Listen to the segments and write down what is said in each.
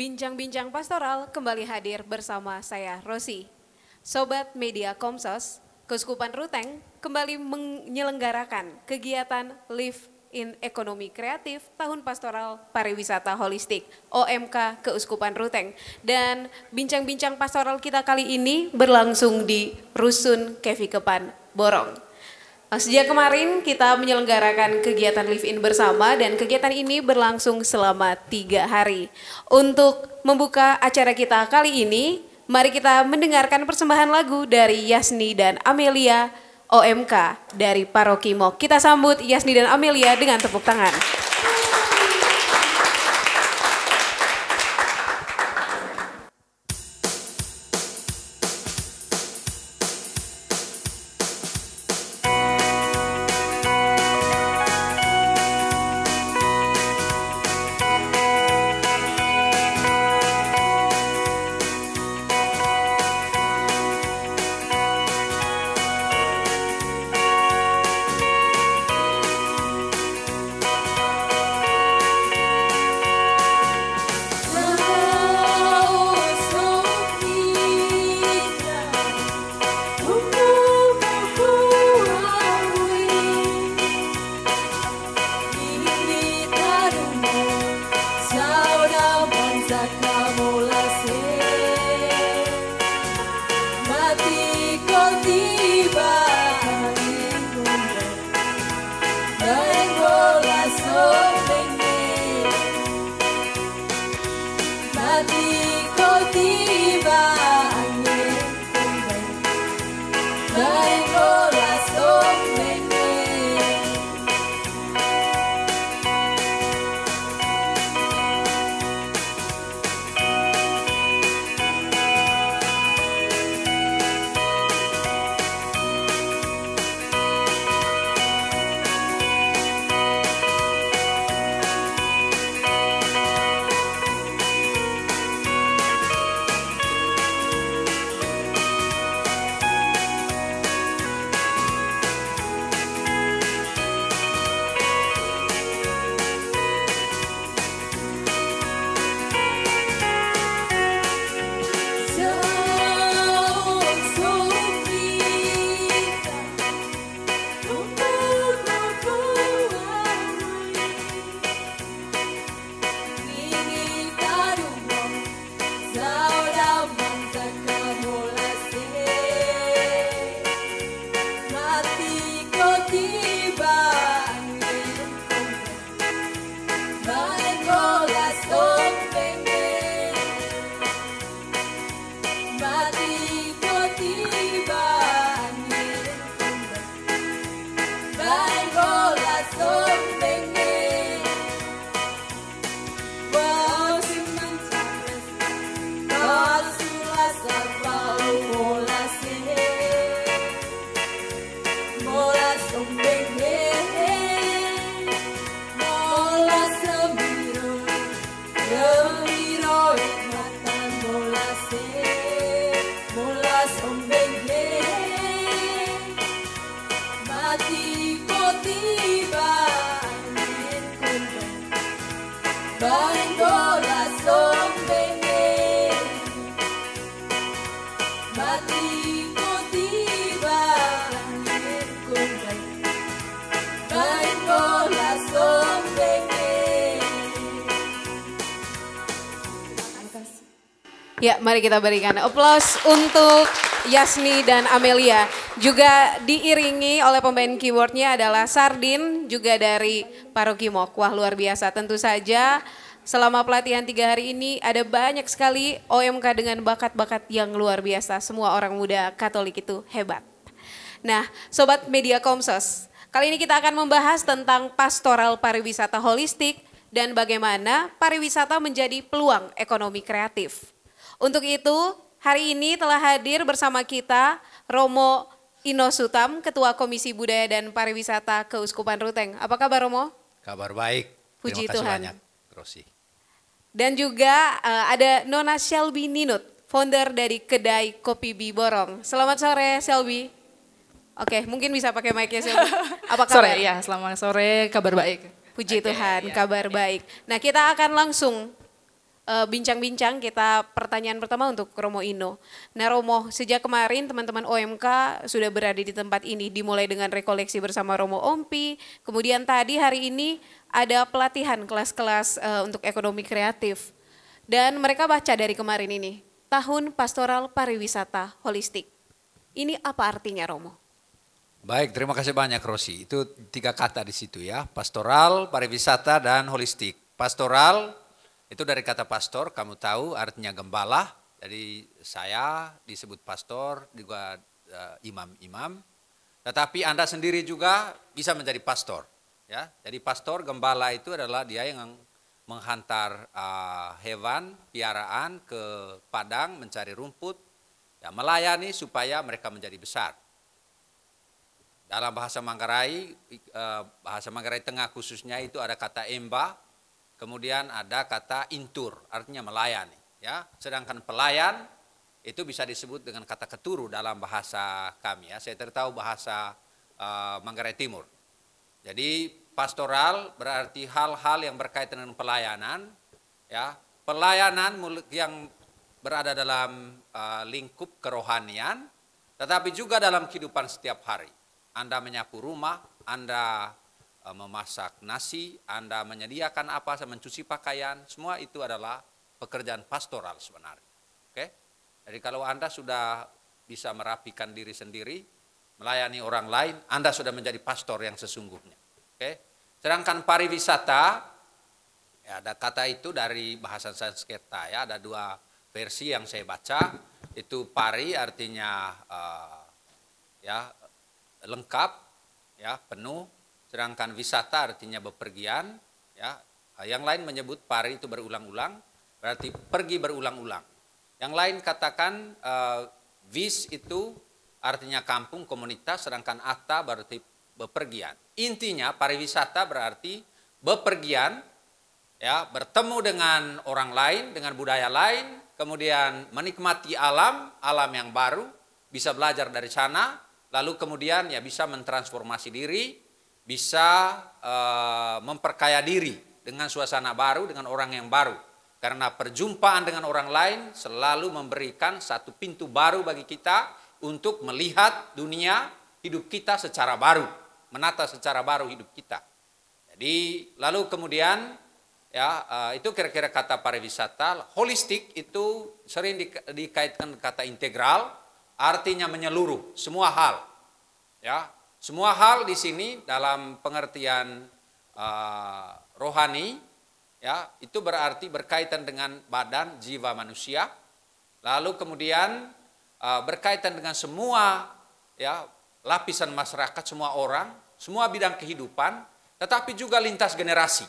Bincang-bincang pastoral kembali hadir bersama saya Rosi. Sobat Media Komsos, Keuskupan Ruteng kembali menyelenggarakan kegiatan Live in Ekonomi Kreatif Tahun Pastoral Pariwisata Holistik OMK Keuskupan Ruteng. Dan bincang-bincang pastoral kita kali ini berlangsung di Rusun Kevikepan Borong. Sejak kemarin kita menyelenggarakan kegiatan live-in bersama dan kegiatan ini berlangsung selama 3 hari. Untuk membuka acara kita kali ini, mari kita mendengarkan persembahan lagu dari Yasni dan Amelia OMK dari Paroki Mok. Kita sambut Yasni dan Amelia dengan tepuk tangan. Ya, mari kita berikan aplaus untuk Yasni dan Amelia. Juga diiringi oleh pemain keyboardnya adalah Sardin, juga dari Paroki Mok. Wah, luar biasa. Tentu saja selama pelatihan 3 hari ini ada banyak sekali OMK dengan bakat-bakat yang luar biasa. Semua orang muda Katolik itu hebat. Nah, Sobat Media Komsos, kali ini kita akan membahas tentang pastoral pariwisata holistik dan bagaimana pariwisata menjadi peluang ekonomi kreatif. Untuk itu, hari ini telah hadir bersama kita Romo Inosutam, Ketua Komisi Budaya dan Pariwisata Keuskupan Ruteng. Apa kabar Romo? Kabar baik, Puji terima kasih Tuhan. banyak Rosi. Dan juga ada Nona Shelby Ninut, founder dari Kedai Kopi Bi Borong. Selamat sore Shelby. Oke, mungkin bisa pakai mic-nya Shelby. Apa kabar? Sore, ya, selamat sore, kabar baik. Puji Tuhan, kabar baik. Nah, kita akan langsung bincang-bincang. Kita pertanyaan pertama untuk Romo Ino. Nah Romo, sejak kemarin teman-teman OMK sudah berada di tempat ini, dimulai dengan rekoleksi bersama Romo Ompi, kemudian tadi hari ini ada pelatihan kelas-kelas untuk ekonomi kreatif. Dan mereka baca dari kemarin ini, Tahun Pastoral Pariwisata Holistik. Ini apa artinya Romo? Baik, terima kasih banyak Rosi. Itu 3 kata di situ ya, pastoral, pariwisata, dan holistik. Pastoral itu dari kata pastor, kamu tahu artinya gembala. Jadi saya disebut pastor, juga imam-imam. Tetapi Anda sendiri juga bisa menjadi pastor. Ya, jadi pastor, gembala itu adalah dia yang menghantar hewan, piaraan ke padang mencari rumput, ya, melayani supaya mereka menjadi besar. Dalam bahasa Manggarai Tengah khususnya itu ada kata emba, kemudian ada kata intur, artinya melayani. Ya, sedangkan pelayan itu bisa disebut dengan kata keturu dalam bahasa kami. Ya, saya tahu bahasa Manggarai Timur. Jadi pastoral berarti hal-hal yang berkaitan dengan pelayanan. Ya, pelayanan yang berada dalam lingkup kerohanian, tetapi juga dalam kehidupan setiap hari. Anda menyapu rumah, Anda memasak nasi, Anda menyediakan apa, mencuci pakaian, semua itu adalah pekerjaan pastoral sebenarnya. Oke? Jadi kalau Anda sudah bisa merapikan diri sendiri, melayani orang lain, Anda sudah menjadi pastor yang sesungguhnya. Oke? Sedangkan pariwisata, ya, ada kata itu dari bahasa Sanskerta, ya, ada 2 versi yang saya baca. Itu pari artinya ya lengkap, ya, penuh. Sedangkan wisata artinya bepergian, ya. Yang lain menyebut pari itu berulang-ulang, berarti pergi berulang-ulang. Yang lain katakan vis itu artinya kampung, komunitas, sedangkan atta berarti bepergian. Intinya pariwisata berarti bepergian, ya, bertemu dengan orang lain, dengan budaya lain, kemudian menikmati alam yang baru, bisa belajar dari sana, lalu kemudian ya bisa mentransformasi diri, bisa memperkaya diri dengan suasana baru, dengan orang yang baru. Karena perjumpaan dengan orang lain selalu memberikan satu pintu baru bagi kita untuk melihat dunia hidup kita secara baru, menata secara baru hidup kita. Jadi lalu kemudian ya itu kira-kira kata pariwisata. Holistik itu sering dikaitkan kata integral, artinya menyeluruh semua hal. Ya, semua hal di sini dalam pengertian rohani, ya, itu berarti berkaitan dengan badan, jiwa manusia. Lalu kemudian berkaitan dengan semua, ya, lapisan masyarakat, semua orang, semua bidang kehidupan, tetapi juga lintas generasi.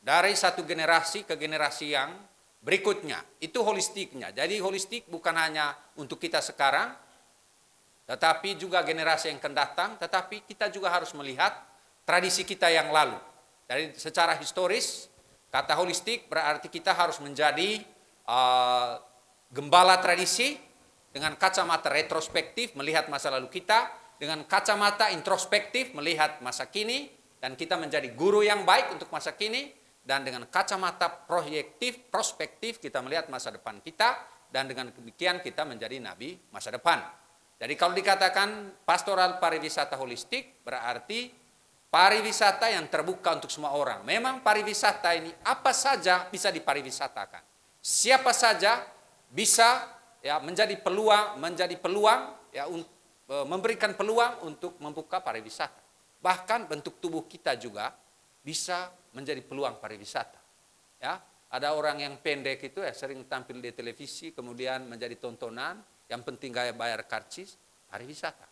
Dari satu generasi ke generasi yang berikutnya. Itu holistiknya. Jadi holistik bukan hanya untuk kita sekarang, tetapi juga generasi yang akan datang, tetapi kita juga harus melihat tradisi kita yang lalu. Dari secara historis, kata holistik berarti kita harus menjadi gembala tradisi dengan kacamata retrospektif melihat masa lalu kita, dengan kacamata introspektif melihat masa kini, dan kita menjadi guru yang baik untuk masa kini, dan dengan kacamata proyektif, prospektif kita melihat masa depan kita, dan dengan demikian kita menjadi nabi masa depan. Jadi kalau dikatakan pastoral pariwisata holistik berarti pariwisata yang terbuka untuk semua orang. Memang pariwisata ini apa saja bisa dipariwisatakan. Siapa saja bisa ya menjadi peluang ya memberikan peluang untuk membuka pariwisata. Bahkan bentuk tubuh kita juga bisa menjadi peluang pariwisata. Ya, ada orang yang pendek itu ya sering tampil di televisi kemudian menjadi tontonan, yang penting gaya bayar karcis, pariwisata.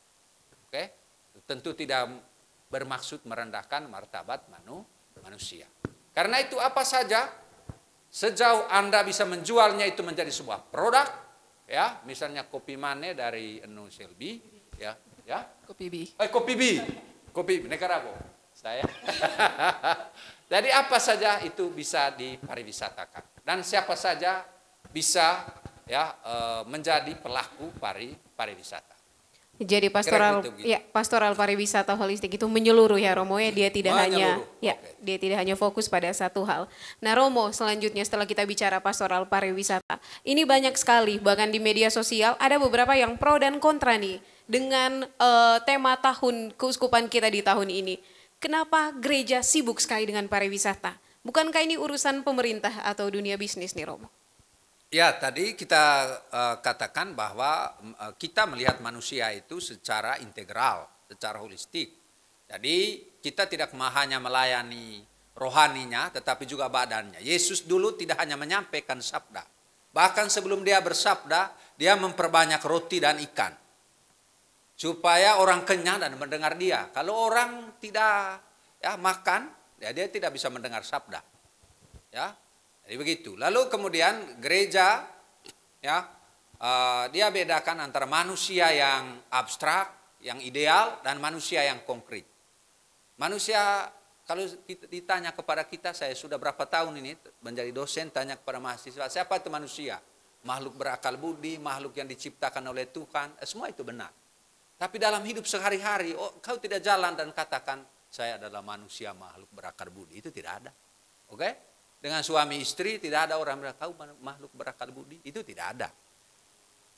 Oke? Tentu tidak bermaksud merendahkan martabat manusia. Karena itu apa saja sejauh Anda bisa menjualnya itu menjadi sebuah produk, ya, misalnya kopi mane dari Enu Selby, ya. Kopi B. Kopi Negarabo. Saya. Jadi apa saja itu bisa dipariwisatakan dan siapa saja bisa ya menjadi pelaku pariwisata. Jadi Kira pastoral begitu, gitu. ya pastoral pariwisata holistik itu menyeluruh ya Romo ya, dia tidak hanya Menyeluruh, ya oke. dia tidak hanya fokus pada satu hal. Nah Romo, selanjutnya setelah kita bicara pastoral pariwisata, ini banyak sekali bahkan di media sosial ada beberapa yang pro dan kontra nih dengan tema tahun keuskupan kita di tahun ini. Kenapa gereja sibuk sekali dengan pariwisata? Bukankah ini urusan pemerintah atau dunia bisnis nih Romo? Ya, tadi kita katakan bahwa kita melihat manusia itu secara integral, secara holistik. Jadi kita tidak hanya melayani rohaninya, tetapi juga badannya. Yesus dulu tidak hanya menyampaikan sabda. Bahkan sebelum dia bersabda, dia memperbanyak roti dan ikan. Supaya orang kenyang dan mendengar dia. Kalau orang tidak makan, dia tidak bisa mendengar sabda. Ya, jadi begitu. Lalu kemudian gereja dia bedakan antara manusia yang abstrak, yang ideal, dan manusia yang konkret. Manusia, kalau ditanya kepada kita, saya sudah berapa tahun ini menjadi dosen, tanya kepada mahasiswa, siapa itu manusia? Makhluk berakal budi, makhluk yang diciptakan oleh Tuhan, semua itu benar. Tapi dalam hidup sehari-hari, kau tidak jalan dan katakan, saya adalah manusia makhluk berakal budi, itu tidak ada. Oke? Dengan suami istri tidak ada orang bilang kau makhluk berakal budi, itu tidak ada.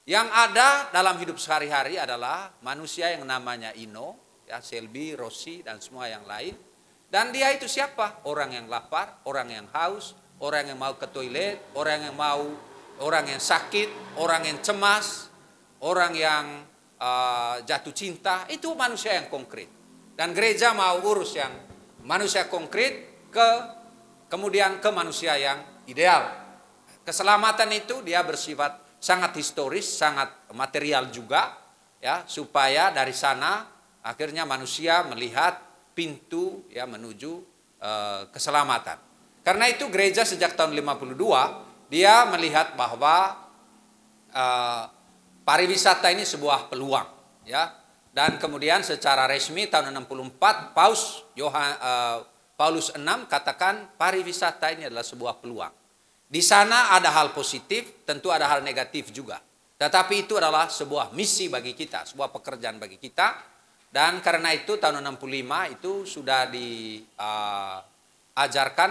Yang ada dalam hidup sehari-hari adalah manusia yang namanya Ino, ya Selby, Rossi dan semua yang lain. Dan dia itu siapa? Orang yang lapar, orang yang haus, orang yang mau ke toilet, orang yang sakit, orang yang cemas, orang yang jatuh cinta, itu manusia yang konkret. Dan gereja mau urus yang manusia konkret kemudian ke manusia yang ideal. Keselamatan itu dia bersifat sangat historis, sangat material juga, ya, supaya dari sana akhirnya manusia melihat pintu ya menuju keselamatan. Karena itu gereja sejak tahun 52 dia melihat bahwa pariwisata ini sebuah peluang, ya. Dan kemudian secara resmi tahun 64 Paulus VI katakan pariwisata ini adalah sebuah peluang. Di sana ada hal positif, tentu ada hal negatif juga. Tetapi itu adalah sebuah misi bagi kita, sebuah pekerjaan bagi kita. Dan karena itu tahun 65 itu sudah diajarkan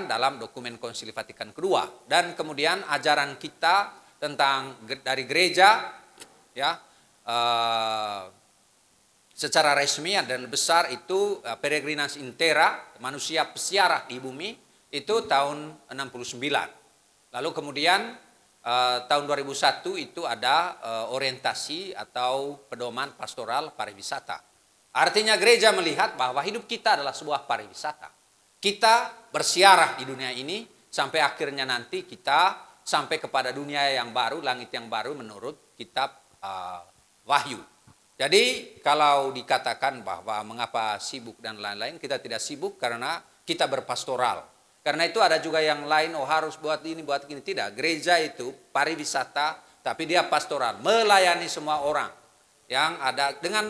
dalam dokumen Konsili Vatikan kedua. Dan kemudian ajaran kita tentang dari gereja, ya, secara resmi dan besar itu peregrinans intera, manusia pesiarah di bumi, itu tahun 69. Lalu kemudian tahun 2001 itu ada orientasi atau pedoman pastoral pariwisata. Artinya gereja melihat bahwa hidup kita adalah sebuah pariwisata. Kita bersiarah di dunia ini sampai akhirnya nanti kita sampai kepada dunia yang baru, langit yang baru menurut kitab Wahyu. Jadi kalau dikatakan bahwa mengapa sibuk dan lain-lain, kita tidak sibuk karena kita berpastoral. Karena itu ada juga yang lain, harus buat ini, buat ini. Tidak, gereja itu pariwisata, tapi dia pastoral, melayani semua orang. Yang ada dengan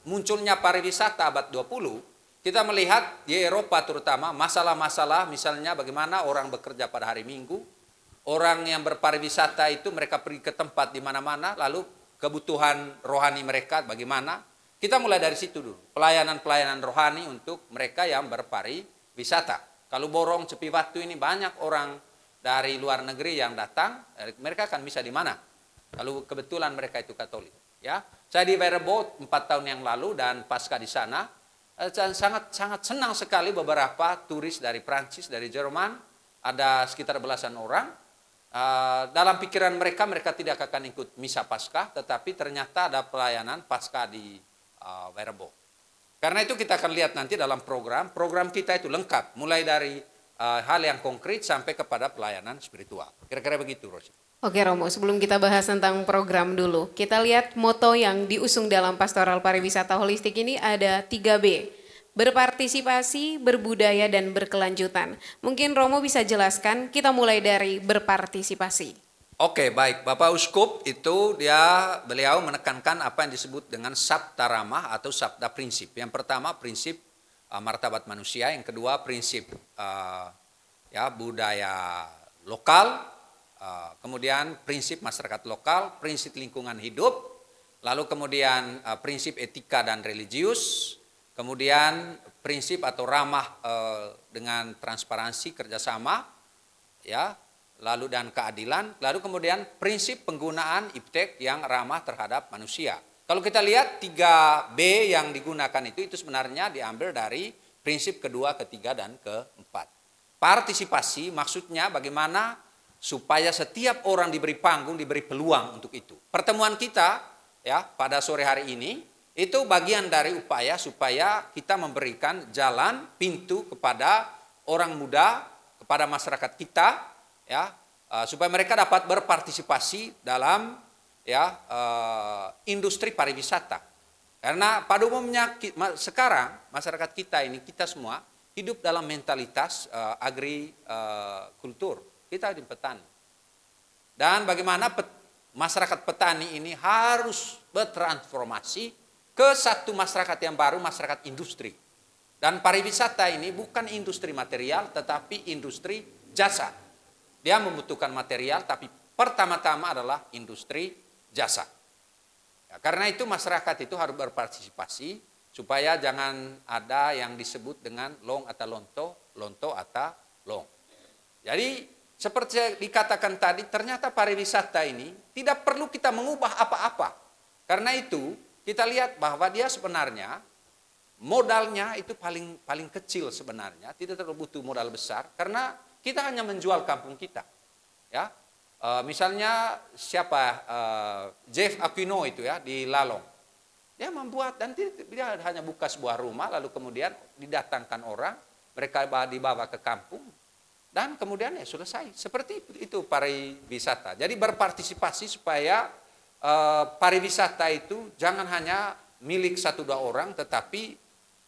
munculnya pariwisata abad 20, kita melihat di Eropa terutama masalah-masalah, misalnya bagaimana orang bekerja pada hari Minggu, orang yang berpariwisata itu mereka pergi ke tempat di mana-mana, lalu kebutuhan rohani mereka bagaimana. Kita mulai dari situ dulu. Pelayanan-pelayanan rohani untuk mereka yang berpariwisata. Kalau Borong, Cepi Watu ini banyak orang dari luar negeri yang datang, mereka akan bisa di mana? Kalau kebetulan mereka itu Katolik. Ya, saya di Werebo 4 tahun yang lalu dan pasca di sana, sangat senang sekali beberapa turis dari Prancis, dari Jerman, ada sekitar belasan orang. Dalam pikiran mereka tidak akan ikut misa Paskah, tetapi ternyata ada pelayanan Paskah di Werebo. Karena itu kita akan lihat nanti dalam program kita itu lengkap, mulai dari hal yang konkret sampai kepada pelayanan spiritual. Kira-kira begitu, Rosi. Oke Romo, sebelum kita bahas tentang program dulu, kita lihat moto yang diusung dalam pastoral pariwisata holistik ini ada 3B. Berpartisipasi, berbudaya, dan berkelanjutan. Mungkin Romo bisa jelaskan, kita mulai dari berpartisipasi. Oke, baik. Bapak Uskup itu beliau menekankan apa yang disebut dengan sabda ramah atau sabda prinsip. Yang pertama prinsip martabat manusia, yang kedua prinsip budaya lokal, kemudian prinsip masyarakat lokal, prinsip lingkungan hidup, lalu kemudian prinsip etika dan religius, kemudian prinsip atau ramah dengan transparansi kerjasama, ya, lalu dan keadilan, lalu kemudian prinsip penggunaan iptek yang ramah terhadap manusia. Kalau kita lihat 3B yang digunakan itu sebenarnya diambil dari prinsip kedua, ketiga, dan keempat. Partisipasi maksudnya bagaimana supaya setiap orang diberi panggung, diberi peluang untuk itu. Pertemuan kita ya pada sore hari ini itu bagian dari upaya supaya kita memberikan jalan, pintu kepada orang muda, kepada masyarakat kita, ya, supaya mereka dapat berpartisipasi dalam ya industri pariwisata. Karena pada umumnya sekarang masyarakat kita ini, kita semua hidup dalam mentalitas agrikultur. Kita di petani. Dan bagaimana masyarakat petani ini harus bertransformasi ke satu masyarakat yang baru, masyarakat industri. Dan pariwisata ini bukan industri material, tetapi industri jasa. Dia membutuhkan material, tapi pertama-tama adalah industri jasa. Ya, karena itu masyarakat itu harus berpartisipasi, supaya jangan ada yang disebut dengan long atau lonto, lonto atau long. Jadi seperti dikatakan tadi, ternyata pariwisata ini tidak perlu kita mengubah apa-apa. Karena itu kita lihat bahwa dia sebenarnya modalnya itu paling kecil sebenarnya, tidak terlalu butuh modal besar, karena kita hanya menjual kampung kita. Ya, misalnya siapa Jeff Aquino itu ya di Lalong, dia membuat dan dia hanya buka sebuah rumah, lalu kemudian didatangkan orang, mereka dibawa ke kampung. Dan kemudian ya selesai. Seperti itu pariwisata. Jadi berpartisipasi supaya pariwisata itu jangan hanya milik 1-2 orang, tetapi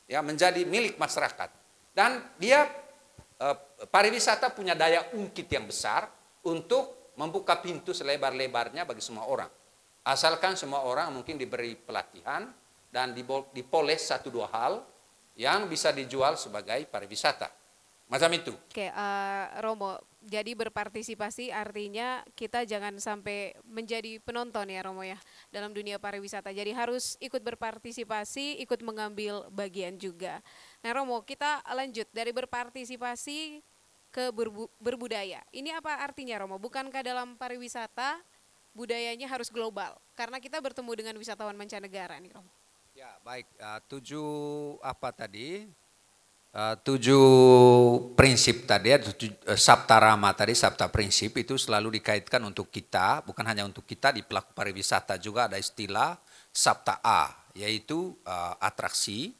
ya menjadi milik masyarakat. Dan dia pariwisata punya daya ungkit yang besar untuk membuka pintu selebar-lebarnya bagi semua orang. Asalkan semua orang mungkin diberi pelatihan dan dipoles 1-2 hal yang bisa dijual sebagai pariwisata. Macam itu. Oke, Romo, jadi berpartisipasi artinya kita jangan sampai menjadi penonton ya Romo ya dalam dunia pariwisata. Jadi harus ikut berpartisipasi, ikut mengambil bagian juga. Nah Romo, kita lanjut dari berpartisipasi ke berbudaya. Ini apa artinya Romo? Bukankah dalam pariwisata budayanya harus global? Karena kita bertemu dengan wisatawan mancanegara nih Romo. Ya baik, 7 apa tadi? 7 prinsip tadi, sabta rama tadi, sabta prinsip itu selalu dikaitkan untuk kita, bukan hanya untuk kita, di pelaku pariwisata juga ada istilah sabta A, yaitu atraksi.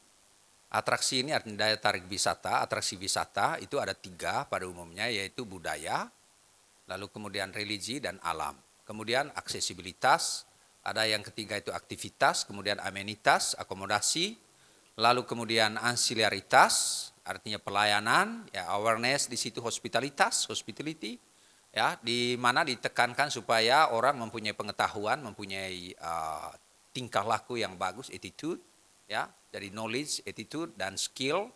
Atraksi ini artinya daya tarik wisata, atraksi wisata itu ada 3 pada umumnya, yaitu budaya, lalu kemudian religi dan alam. Kemudian aksesibilitas, ada yang ketiga itu aktivitas, kemudian amenitas, akomodasi, lalu kemudian ansilaritas, artinya pelayanan, ya awareness di situ hospitality, ya di mana ditekankan supaya orang mempunyai pengetahuan, mempunyai tingkah laku yang bagus, attitude, ya jadi knowledge, attitude dan skill,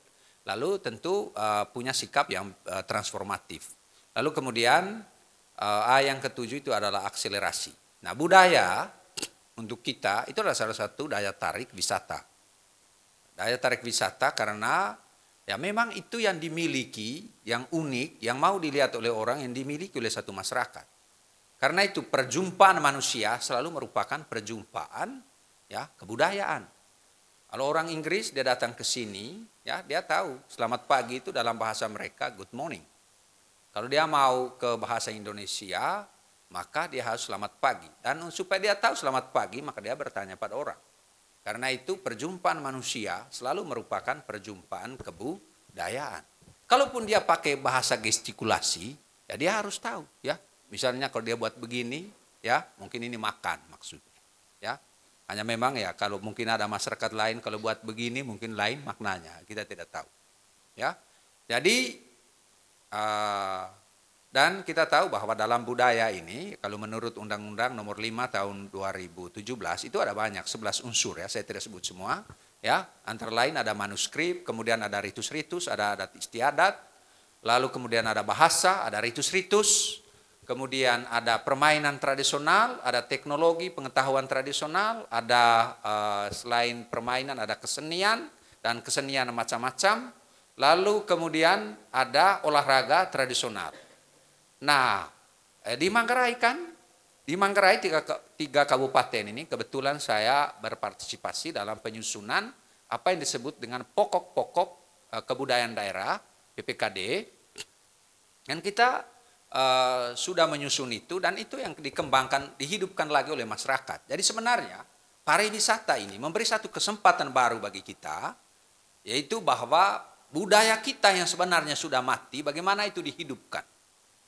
lalu tentu punya sikap yang transformatif. Lalu kemudian yang ketujuh itu adalah akselerasi. Nah budaya untuk kita itu adalah salah satu daya tarik wisata. Daya tarik wisata karena ya memang itu yang dimiliki, yang unik, yang mau dilihat oleh orang, yang dimiliki oleh satu masyarakat. Karena itu perjumpaan manusia selalu merupakan perjumpaan ya kebudayaan. Kalau orang Inggris dia datang ke sini, ya dia tahu selamat pagi itu dalam bahasa mereka good morning. Kalau dia mau ke bahasa Indonesia, maka dia harus selamat pagi. Dan supaya dia tahu selamat pagi, maka dia bertanya pada orang. Karena itu perjumpaan manusia selalu merupakan perjumpaan kebudayaan. Kalaupun dia pakai bahasa gestikulasi, ya dia harus tahu ya. Misalnya kalau dia buat begini, ya mungkin ini makan maksudnya. Ya, hanya memang ya kalau mungkin ada masyarakat lain kalau buat begini mungkin lain maknanya, kita tidak tahu. Ya, jadi dan kita tahu bahwa dalam budaya ini, kalau menurut Undang-Undang Nomor 5 Tahun 2017 itu ada banyak 11 unsur ya, saya tidak sebut semua. Ya, antara lain ada manuskrip, kemudian ada ritus-ritus, ada adat istiadat, lalu kemudian ada bahasa, ada ritus-ritus, kemudian ada permainan tradisional, ada teknologi, pengetahuan tradisional, ada selain permainan ada kesenian dan kesenian macam-macam, lalu kemudian ada olahraga tradisional. Nah, di Manggarai kan, di Manggarai tiga kabupaten ini kebetulan saya berpartisipasi dalam penyusunan apa yang disebut dengan pokok-pokok kebudayaan daerah PPKD, dan kita sudah menyusun itu, dan itu yang dikembangkan, dihidupkan lagi oleh masyarakat. Jadi sebenarnya pariwisata ini memberi satu kesempatan baru bagi kita, yaitu bahwa budaya kita yang sebenarnya sudah mati, bagaimana itu dihidupkan.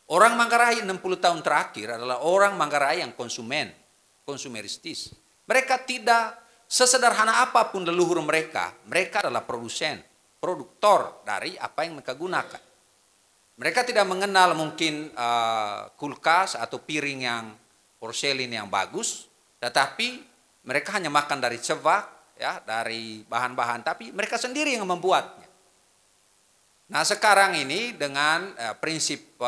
Orang Manggarai 60 tahun terakhir adalah orang Manggarai yang konsumeristis. Mereka tidak sesederhana apapun leluhur mereka adalah produsen, produktor dari apa yang mereka gunakan. Mereka tidak mengenal mungkin kulkas atau piring yang porselin yang bagus, tetapi mereka hanya makan dari cevak, ya, dari bahan-bahan, tapi mereka sendiri yang membuatnya. Nah, sekarang ini dengan prinsip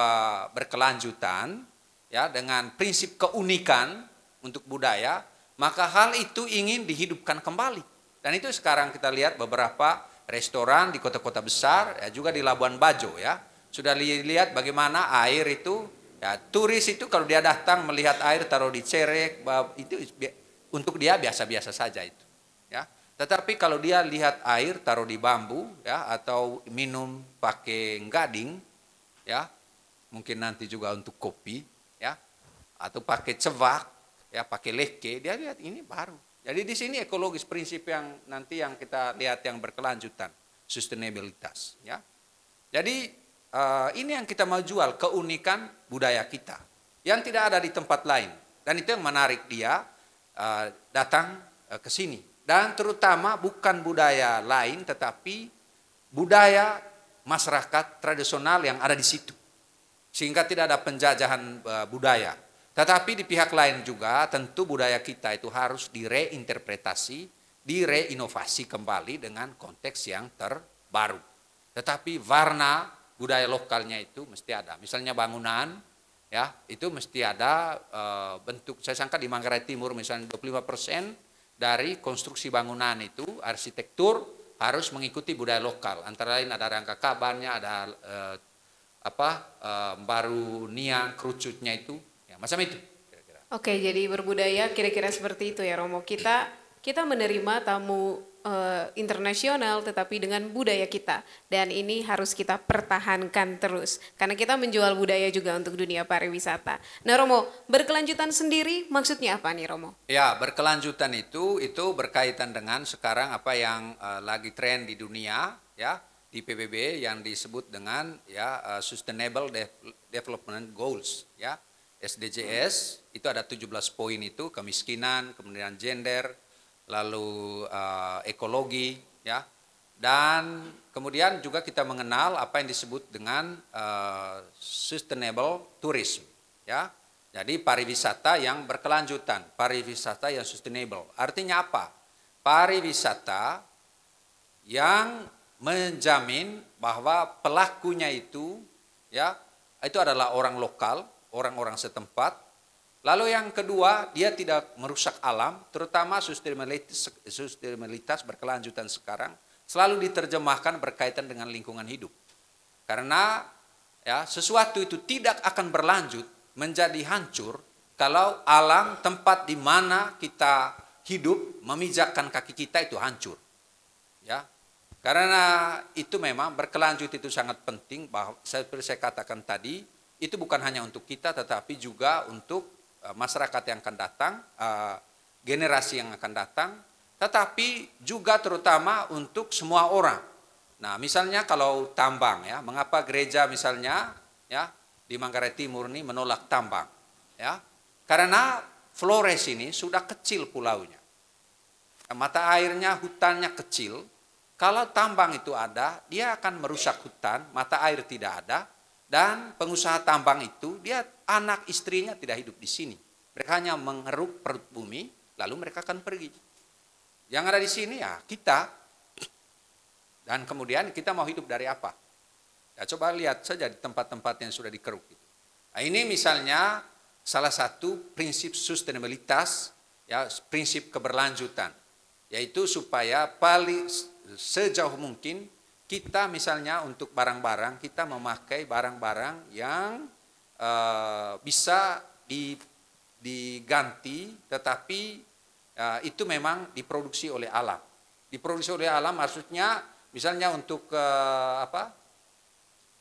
berkelanjutan, ya, dengan prinsip keunikan untuk budaya, maka hal itu ingin dihidupkan kembali. Dan itu sekarang kita lihat beberapa restoran di kota-kota besar, ya, juga di Labuan Bajo, ya. Sudah lihat bagaimana air itu, ya, turis itu kalau dia datang melihat air taruh di cerek, itu untuk dia biasa-biasa saja itu, ya. Tetapi kalau dia lihat air taruh di bambu, ya, atau minum pakai gading, ya, mungkin nanti juga untuk kopi, ya, atau pakai cevak, ya, pakai leke, dia lihat ini baru. Jadi di sini ekologis, prinsip yang nanti yang kita lihat yang berkelanjutan, sustainabilitas, ya. Jadi ini yang kita mau jual, keunikan budaya kita yang tidak ada di tempat lain, dan itu yang menarik dia datang ke sini. Dan terutama bukan budaya lain, tetapi budaya masyarakat tradisional yang ada di situ, sehingga tidak ada penjajahan budaya. Tetapi di pihak lain juga tentu budaya kita itu harus direinterpretasi, direinovasi kembali dengan konteks yang terbaru. Tetapi warna budaya lokalnya itu mesti ada. Misalnya bangunan, ya, itu mesti ada bentuk. Saya sangka di Manggarai Timur misalnya 25% dari konstruksi bangunan itu, arsitektur harus mengikuti budaya lokal. Antara lain ada rangka kabannya, ada baru niang, kerucutnya itu, ya, macam itu. Kira-kira. Oke, jadi berbudaya kira-kira seperti itu ya Romo. Kita menerima tamu internasional tetapi dengan budaya kita, dan ini harus kita pertahankan terus karena kita menjual budaya juga untuk dunia pariwisata. Nah Romo, berkelanjutan sendiri maksudnya apa nih Romo? Ya, berkelanjutan itu berkaitan dengan sekarang apa yang lagi tren di dunia, ya, di PBB yang disebut dengan, ya, Sustainable Development Goals, ya, SDGs. Itu ada 17 poin itu, kemiskinan, kemudian gender, lalu ekologi, ya, dan kemudian juga kita mengenal apa yang disebut dengan sustainable tourism, ya. Jadi pariwisata yang berkelanjutan, pariwisata yang sustainable. Artinya apa? Pariwisata yang menjamin bahwa pelakunya itu, ya, itu adalah orang lokal, orang-orang setempat. Lalu yang kedua, dia tidak merusak alam, terutama sustainabilitas berkelanjutan sekarang selalu diterjemahkan berkaitan dengan lingkungan hidup. Karena, ya, sesuatu itu tidak akan berlanjut menjadi hancur kalau alam tempat di mana kita hidup memijakkan kaki kita itu hancur. Ya. Karena itu memang berkelanjut itu sangat penting, bahwa seperti saya katakan tadi, itu bukan hanya untuk kita tetapi juga untuk masyarakat yang akan datang, generasi yang akan datang, tetapi juga terutama untuk semua orang. Nah, misalnya kalau tambang, ya, mengapa gereja misalnya, ya, di Manggarai Timur ini menolak tambang, ya? Karena Flores ini sudah kecil pulaunya, mata airnya, hutannya kecil. Kalau tambang itu ada, dia akan merusak hutan, mata air tidak ada. Dan pengusaha tambang itu, dia anak istrinya tidak hidup di sini. Mereka hanya mengeruk perut bumi, lalu mereka akan pergi. Yang ada di sini ya kita. Dan kemudian kita mau hidup dari apa? Ya, coba lihat saja di tempat-tempat yang sudah dikeruk. Nah, ini misalnya salah satu prinsip sustainabilitas, ya, prinsip keberlanjutan, yaitu supaya paling sejauh mungkin kita misalnya untuk barang-barang kita memakai barang-barang yang bisa diganti, tetapi itu memang diproduksi oleh alam. Diproduksi oleh alam maksudnya misalnya untuk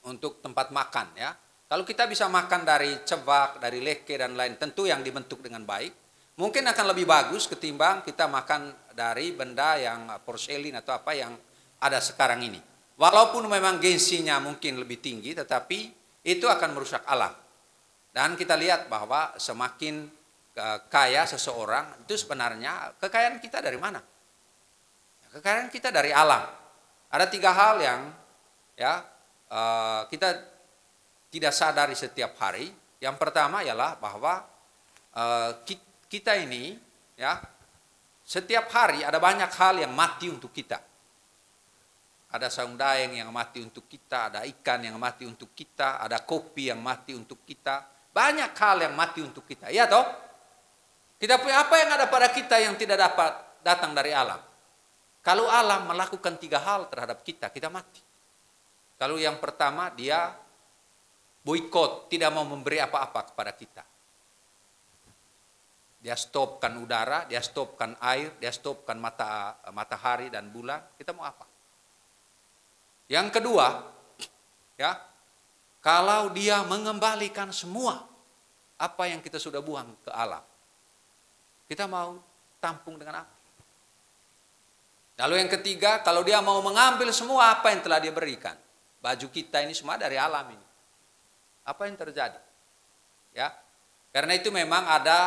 untuk tempat makan, ya. Kalau kita bisa makan dari cebak, dari leke dan lain, tentu yang dibentuk dengan baik, mungkin akan lebih bagus ketimbang kita makan dari benda yang porselin atau apa yang ada sekarang ini. Walaupun memang gengsinya mungkin lebih tinggi, tetapi itu akan merusak alam. Dan kita lihat bahwa semakin kaya seseorang, itu sebenarnya kekayaan kita dari mana? Kekayaan kita dari alam. Ada 3 hal yang ya kita tidak sadari setiap hari. Yang pertama ialah bahwa kita ini, ya, setiap hari ada banyak hal yang mati untuk kita. Ada saung daeng yang mati untuk kita, ada ikan yang mati untuk kita, ada kopi yang mati untuk kita. Banyak hal yang mati untuk kita, ya toh? Kita punya apa yang ada pada kita yang tidak dapat datang dari alam? Kalau alam melakukan 3 hal terhadap kita, kita mati. Kalau yang pertama, dia boikot, tidak mau memberi apa-apa kepada kita. Dia stopkan udara, dia stopkan air, dia stopkan matahari dan bulan. Kita mau apa? Yang kedua, ya, kalau dia mengembalikan semua apa yang kita sudah buang ke alam, kita mau tampung dengan apa? Lalu yang ketiga, kalau dia mau mengambil semua apa yang telah dia berikan, baju kita ini semua dari alam ini, apa yang terjadi? Ya, karena itu memang ada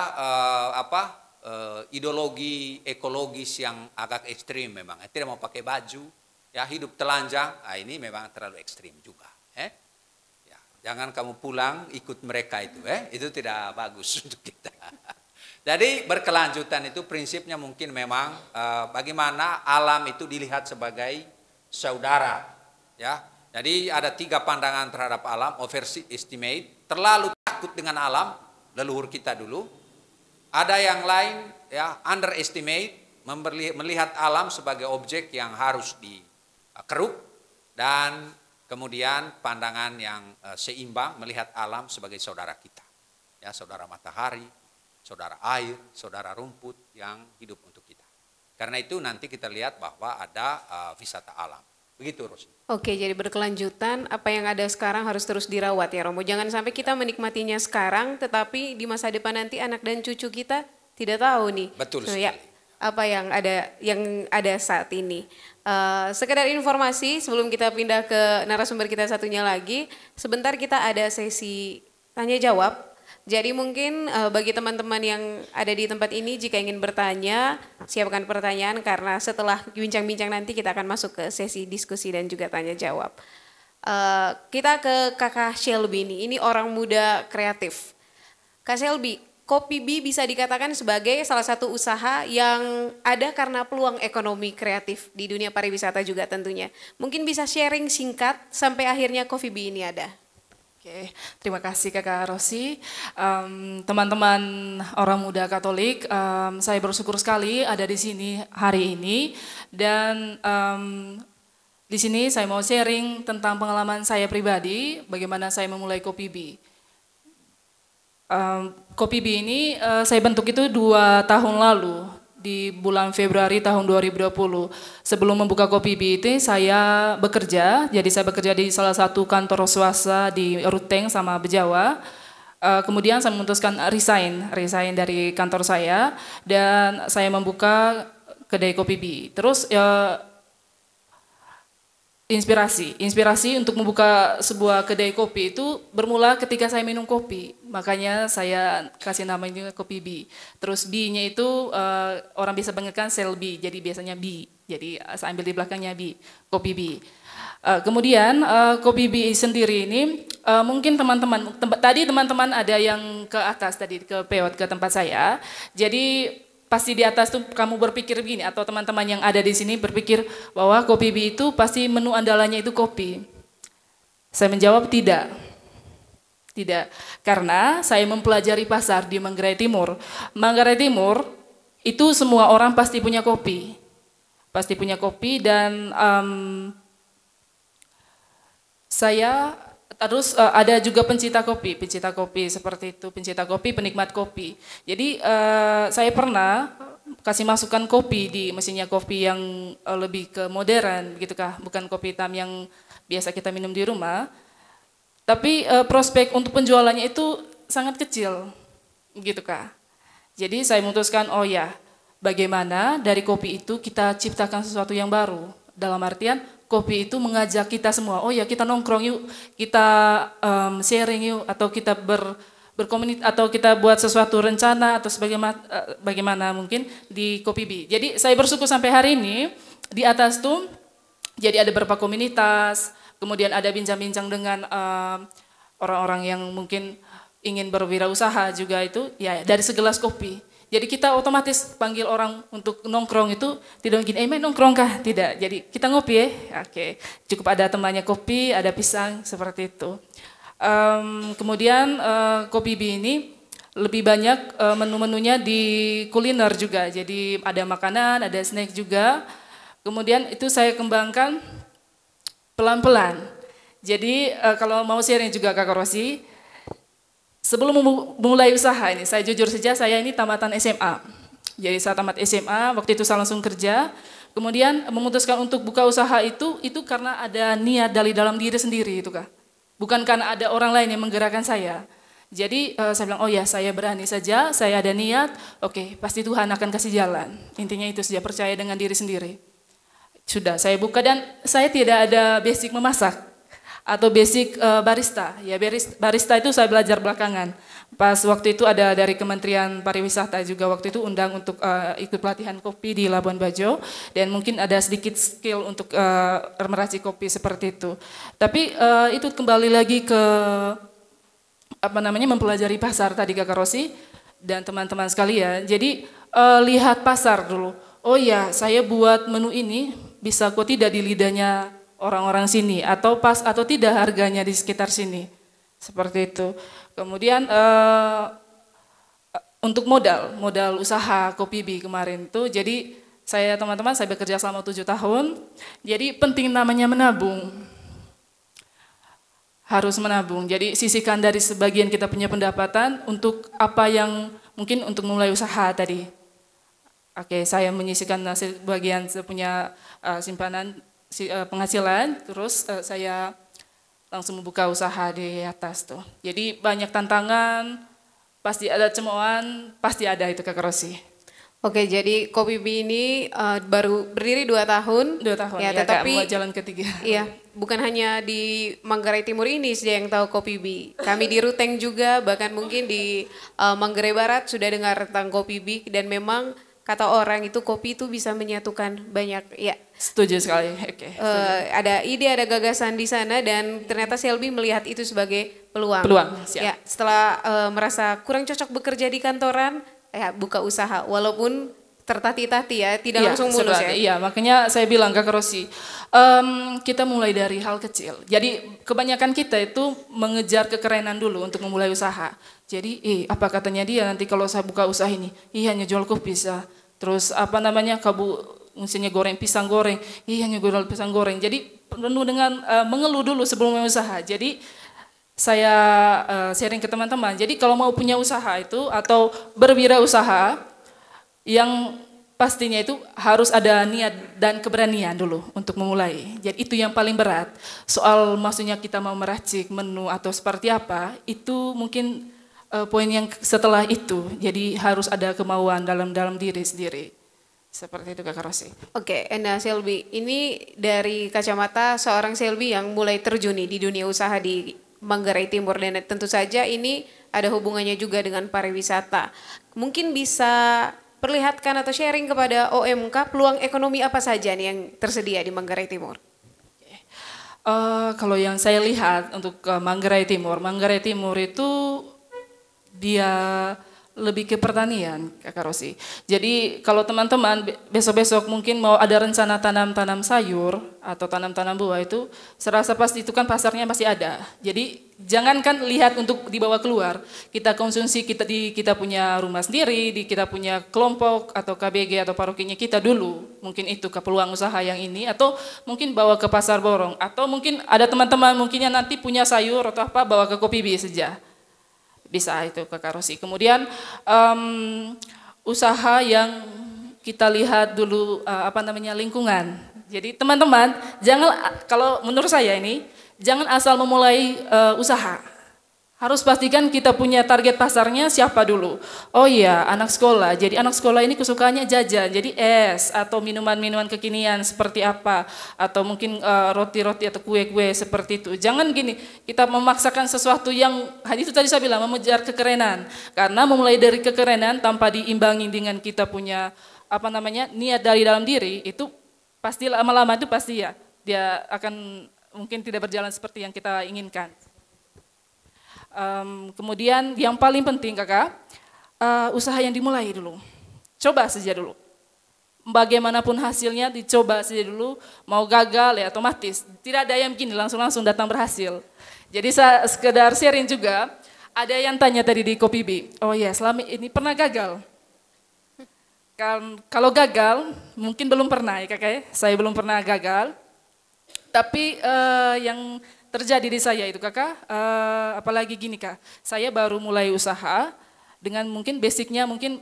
ideologi ekologis yang agak ekstrim memang. Tidak mau pakai baju, ya, hidup telanjang. Nah, ini memang terlalu ekstrim juga. Ya, jangan kamu pulang ikut mereka itu. Itu tidak bagus untuk kita. Jadi berkelanjutan itu prinsipnya mungkin memang bagaimana alam itu dilihat sebagai saudara. Ya. Jadi ada 3 pandangan terhadap alam: overestimate, terlalu takut dengan alam, leluhur kita dulu. Ada yang lain, ya, underestimate, melihat alam sebagai objek yang harus dikeruk, dan kemudian pandangan yang seimbang, melihat alam sebagai saudara kita, ya, saudara matahari, saudara air, saudara rumput yang hidup untuk kita. Karena itu nanti kita lihat bahwa ada wisata alam. Begitu, Rosi. Oke, jadi berkelanjutan, apa yang ada sekarang harus terus dirawat ya Romo. Jangan sampai kita menikmatinya sekarang, tetapi di masa depan nanti anak dan cucu kita tidak tahu nih. Betul sekali. Ya, apa yang ada saat ini. Sekedar informasi sebelum kita pindah ke narasumber kita satunya lagi, sebentar kita ada sesi tanya jawab. Jadi mungkin bagi teman-teman yang ada di tempat ini, jika ingin bertanya, siapkan pertanyaan karena setelah bincang-bincang nanti kita akan masuk ke sesi diskusi dan juga tanya jawab. Kita ke Kakak Shelby ini orang muda kreatif. Kak Shelby, Kopi Bee bisa dikatakan sebagai salah satu usaha yang ada karena peluang ekonomi kreatif di dunia pariwisata juga tentunya. Mungkin bisa sharing singkat sampai akhirnya Coffee Bee ini ada. Oke, terima kasih Kakak Rosi. Teman-teman orang muda Katolik, saya bersyukur sekali ada di sini hari ini, dan di sini saya mau sharing tentang pengalaman saya pribadi, bagaimana saya memulai Kopi Bee. Kopi Bee ini saya bentuk itu 2 tahun lalu, di bulan Februari tahun 2020. Sebelum membuka Kopi Bee itu saya bekerja, jadi saya bekerja di salah satu kantor swasta di Ruteng sama Bejawa. Kemudian saya memutuskan resign dari kantor saya, dan saya membuka kedai Kopi Bee. Terus inspirasi untuk membuka sebuah kedai kopi itu bermula ketika saya minum kopi. Makanya saya kasih nama ini Kopi Bee. Terus B-nya itu orang bisa panggilkan Selby, jadi biasanya B. Jadi saya ambil di belakangnya B, Kopi Bee. Kemudian Kopi Bee sendiri ini mungkin tadi teman-teman ada yang ke atas tadi ke peot ke tempat saya. Jadi pasti di atas tuh kamu berpikir begini, atau teman-teman yang ada di sini berpikir bahwa Kopi Bee itu pasti menu andalannya itu kopi. Saya menjawab tidak. Tidak, karena saya mempelajari pasar di Manggarai Timur. Manggarai Timur itu semua orang pasti punya kopi. Pasti punya kopi dan saya terus ada juga pencinta kopi seperti itu, pencinta kopi, penikmat kopi. Jadi saya pernah kasih masukan kopi di mesinnya kopi yang lebih ke modern, gitu kah? Bukan kopi hitam yang biasa kita minum di rumah. Tapi prospek untuk penjualannya itu sangat kecil, gitu kah? Jadi saya memutuskan, oh ya, bagaimana dari kopi itu kita ciptakan sesuatu yang baru. Dalam artian kopi itu mengajak kita semua, oh ya kita nongkrong yuk, kita sharing yuk, atau kita berkomunikasi, atau kita buat sesuatu rencana atau bagaimana mungkin di Kopi B. Jadi saya bersyukur sampai hari ini di atas tuh jadi ada beberapa komunitas, kemudian ada bincang-bincang dengan orang-orang yang mungkin ingin berwirausaha juga itu ya dari segelas kopi. Jadi kita otomatis panggil orang untuk nongkrong itu tidak mungkin, main nongkrong kah? Tidak, jadi kita ngopi ya, oke. Cukup ada temannya kopi, ada pisang, seperti itu. Kemudian Kopi B ini lebih banyak menu-menunya di kuliner juga, jadi ada makanan, ada snack juga. Kemudian itu saya kembangkan pelan-pelan. Jadi kalau mau sharing juga Kakak Rosi, sebelum memulai usaha ini, saya jujur saja saya ini tamatan SMA. Jadi saat tamat SMA, waktu itu saya langsung kerja. Kemudian memutuskan untuk buka usaha itu karena ada niat dari dalam diri sendiri itu Kak. Bukan karena ada orang lain yang menggerakkan saya. Jadi saya bilang, oh ya saya berani saja, saya ada niat, oke pasti Tuhan akan kasih jalan. Intinya itu saja, percaya dengan diri sendiri. Sudah, saya buka dan saya tidak ada basic memasak atau basic barista. Ya barista itu saya belajar belakangan. Pas waktu itu ada dari Kementerian Pariwisata juga waktu itu undang untuk ikut pelatihan kopi di Labuan Bajo dan mungkin ada sedikit skill untuk meracik kopi seperti itu. Tapi itu kembali lagi ke mempelajari pasar tadi Kakak Rosi dan teman-teman sekalian. Jadi lihat pasar dulu. Oh ya, saya buat menu ini bisa kok tidak di lidahnya orang-orang sini atau pas atau tidak harganya di sekitar sini. Seperti itu. Kemudian untuk modal usaha Kopi B kemarin itu, jadi saya teman-teman saya bekerja selama 7 tahun. Jadi penting namanya menabung. Harus menabung. Jadi sisihkan dari sebagian kita punya pendapatan untuk apa yang mungkin untuk mulai usaha tadi. Oke, saya menyisihkan bagian saya punya simpanan penghasilan, terus saya langsung membuka usaha di atas tuh. Jadi banyak tantangan, pasti ada cemoohan, pasti ada itu Kak Rosi. Oke, jadi Kopi B ini baru berdiri 2 tahun. 2 tahun, ya, ya tetapi Kak, mau jalan ketiga. Iya, bukan hanya di Manggarai Timur ini saja yang tahu Kopi B. Kami di Ruteng juga, bahkan mungkin di Manggarai Barat sudah dengar tentang Kopi B dan memang kata orang itu kopi itu bisa menyatukan banyak, ya. Setuju sekali. Oke. Ada ide, ada gagasan di sana dan ternyata Selby melihat itu sebagai peluang. Siap. Ya, setelah merasa kurang cocok bekerja di kantoran, ya buka usaha walaupun tertati-tati ya, tidak langsung mulus ya. Iya, makanya saya bilang Kak Rosi, kita mulai dari hal kecil. Jadi kebanyakan kita itu mengejar kekerenan dulu untuk memulai usaha. Jadi, apa katanya dia nanti kalau saya buka usaha ini, hanya jual kopi bisa. Terus misalnya goreng pisang goreng, hanya jual pisang goreng. Jadi penuh dengan mengeluh dulu sebelum usaha. Jadi saya sharing ke teman-teman. Jadi kalau mau punya usaha itu atau berwirausaha, yang pastinya itu harus ada niat dan keberanian dulu untuk memulai. Jadi itu yang paling berat. Soal maksudnya kita mau meracik menu atau seperti apa, itu mungkin poin yang setelah itu. Jadi harus ada kemauan dalam diri sendiri. Seperti itu Kak Rosi. Oke, Enda Selby, ini dari kacamata seorang Selby yang mulai terjun di dunia usaha di Manggarai Timur dan tentu saja ini ada hubungannya juga dengan pariwisata. Mungkin bisa perlihatkan atau sharing kepada OMK peluang ekonomi apa saja nih yang tersedia di Manggarai Timur? Kalau yang saya lihat untuk Manggarai Timur itu dia lebih ke pertanian, Kakak Rosi. Jadi kalau teman-teman besok-besok mungkin mau ada rencana tanam-tanam sayur atau tanam-tanam buah itu, serasa pasti itu kan pasarnya masih ada. Jadi jangankan lihat untuk dibawa keluar, kita konsumsi kita punya rumah sendiri, kita punya kelompok atau KBG atau parokinya kita dulu. Mungkin itu ke peluang usaha yang ini, atau mungkin bawa ke pasar borong, atau mungkin ada teman-teman mungkinnya nanti punya sayur atau apa bawa ke Kopi B saja. Bisa itu Kakak Rosi. Kemudian usaha yang kita lihat dulu lingkungan. Jadi teman-teman jangan, kalau menurut saya ini jangan asal memulai usaha. Harus pastikan kita punya target pasarnya siapa dulu. Oh iya, anak sekolah. Jadi anak sekolah ini kesukaannya jajan. Jadi es atau minuman-minuman kekinian seperti apa. Atau mungkin roti-roti atau kue-kue seperti itu. Jangan gini, kita memaksakan sesuatu yang, itu tadi saya bilang, mengejar kekerenan. Karena memulai dari kekerenan tanpa diimbangi dengan kita punya niat dari dalam diri, itu pasti lama-lama itu pasti ya, dia akan mungkin tidak berjalan seperti yang kita inginkan. Kemudian yang paling penting Kakak, usaha yang dimulai dulu, coba saja dulu. Bagaimanapun hasilnya dicoba saja dulu, mau gagal ya otomatis. Tidak ada yang begini langsung datang berhasil. Jadi saya sekedar sharing juga, ada yang tanya tadi di Kopi B, oh ya selama ini pernah gagal? Kalau gagal, mungkin belum pernah ya Kakak ya, saya belum pernah gagal. Tapi yang terjadi di saya itu Kakak, apalagi gini Kak, saya baru mulai usaha dengan mungkin basicnya mungkin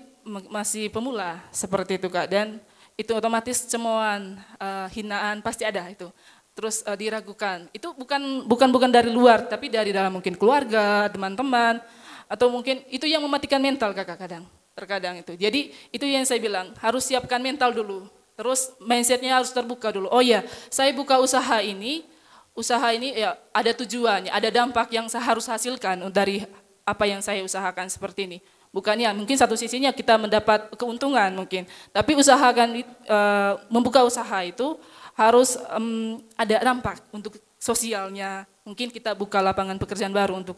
masih pemula seperti itu Kak, dan itu otomatis cemoohan, hinaan pasti ada itu. Terus diragukan, itu bukan dari luar, tapi dari dalam mungkin keluarga, teman-teman, atau mungkin itu yang mematikan mental Kakak terkadang itu. Jadi itu yang saya bilang, harus siapkan mental dulu, terus mindsetnya harus terbuka dulu. Oh ya, saya buka usaha ini ya ada tujuannya, ada dampak yang saya harus hasilkan dari apa yang saya usahakan seperti ini. Bukan ya, mungkin satu sisinya kita mendapat keuntungan mungkin, tapi usahakan membuka usaha itu harus ada dampak untuk sosialnya. Mungkin kita buka lapangan pekerjaan baru untuk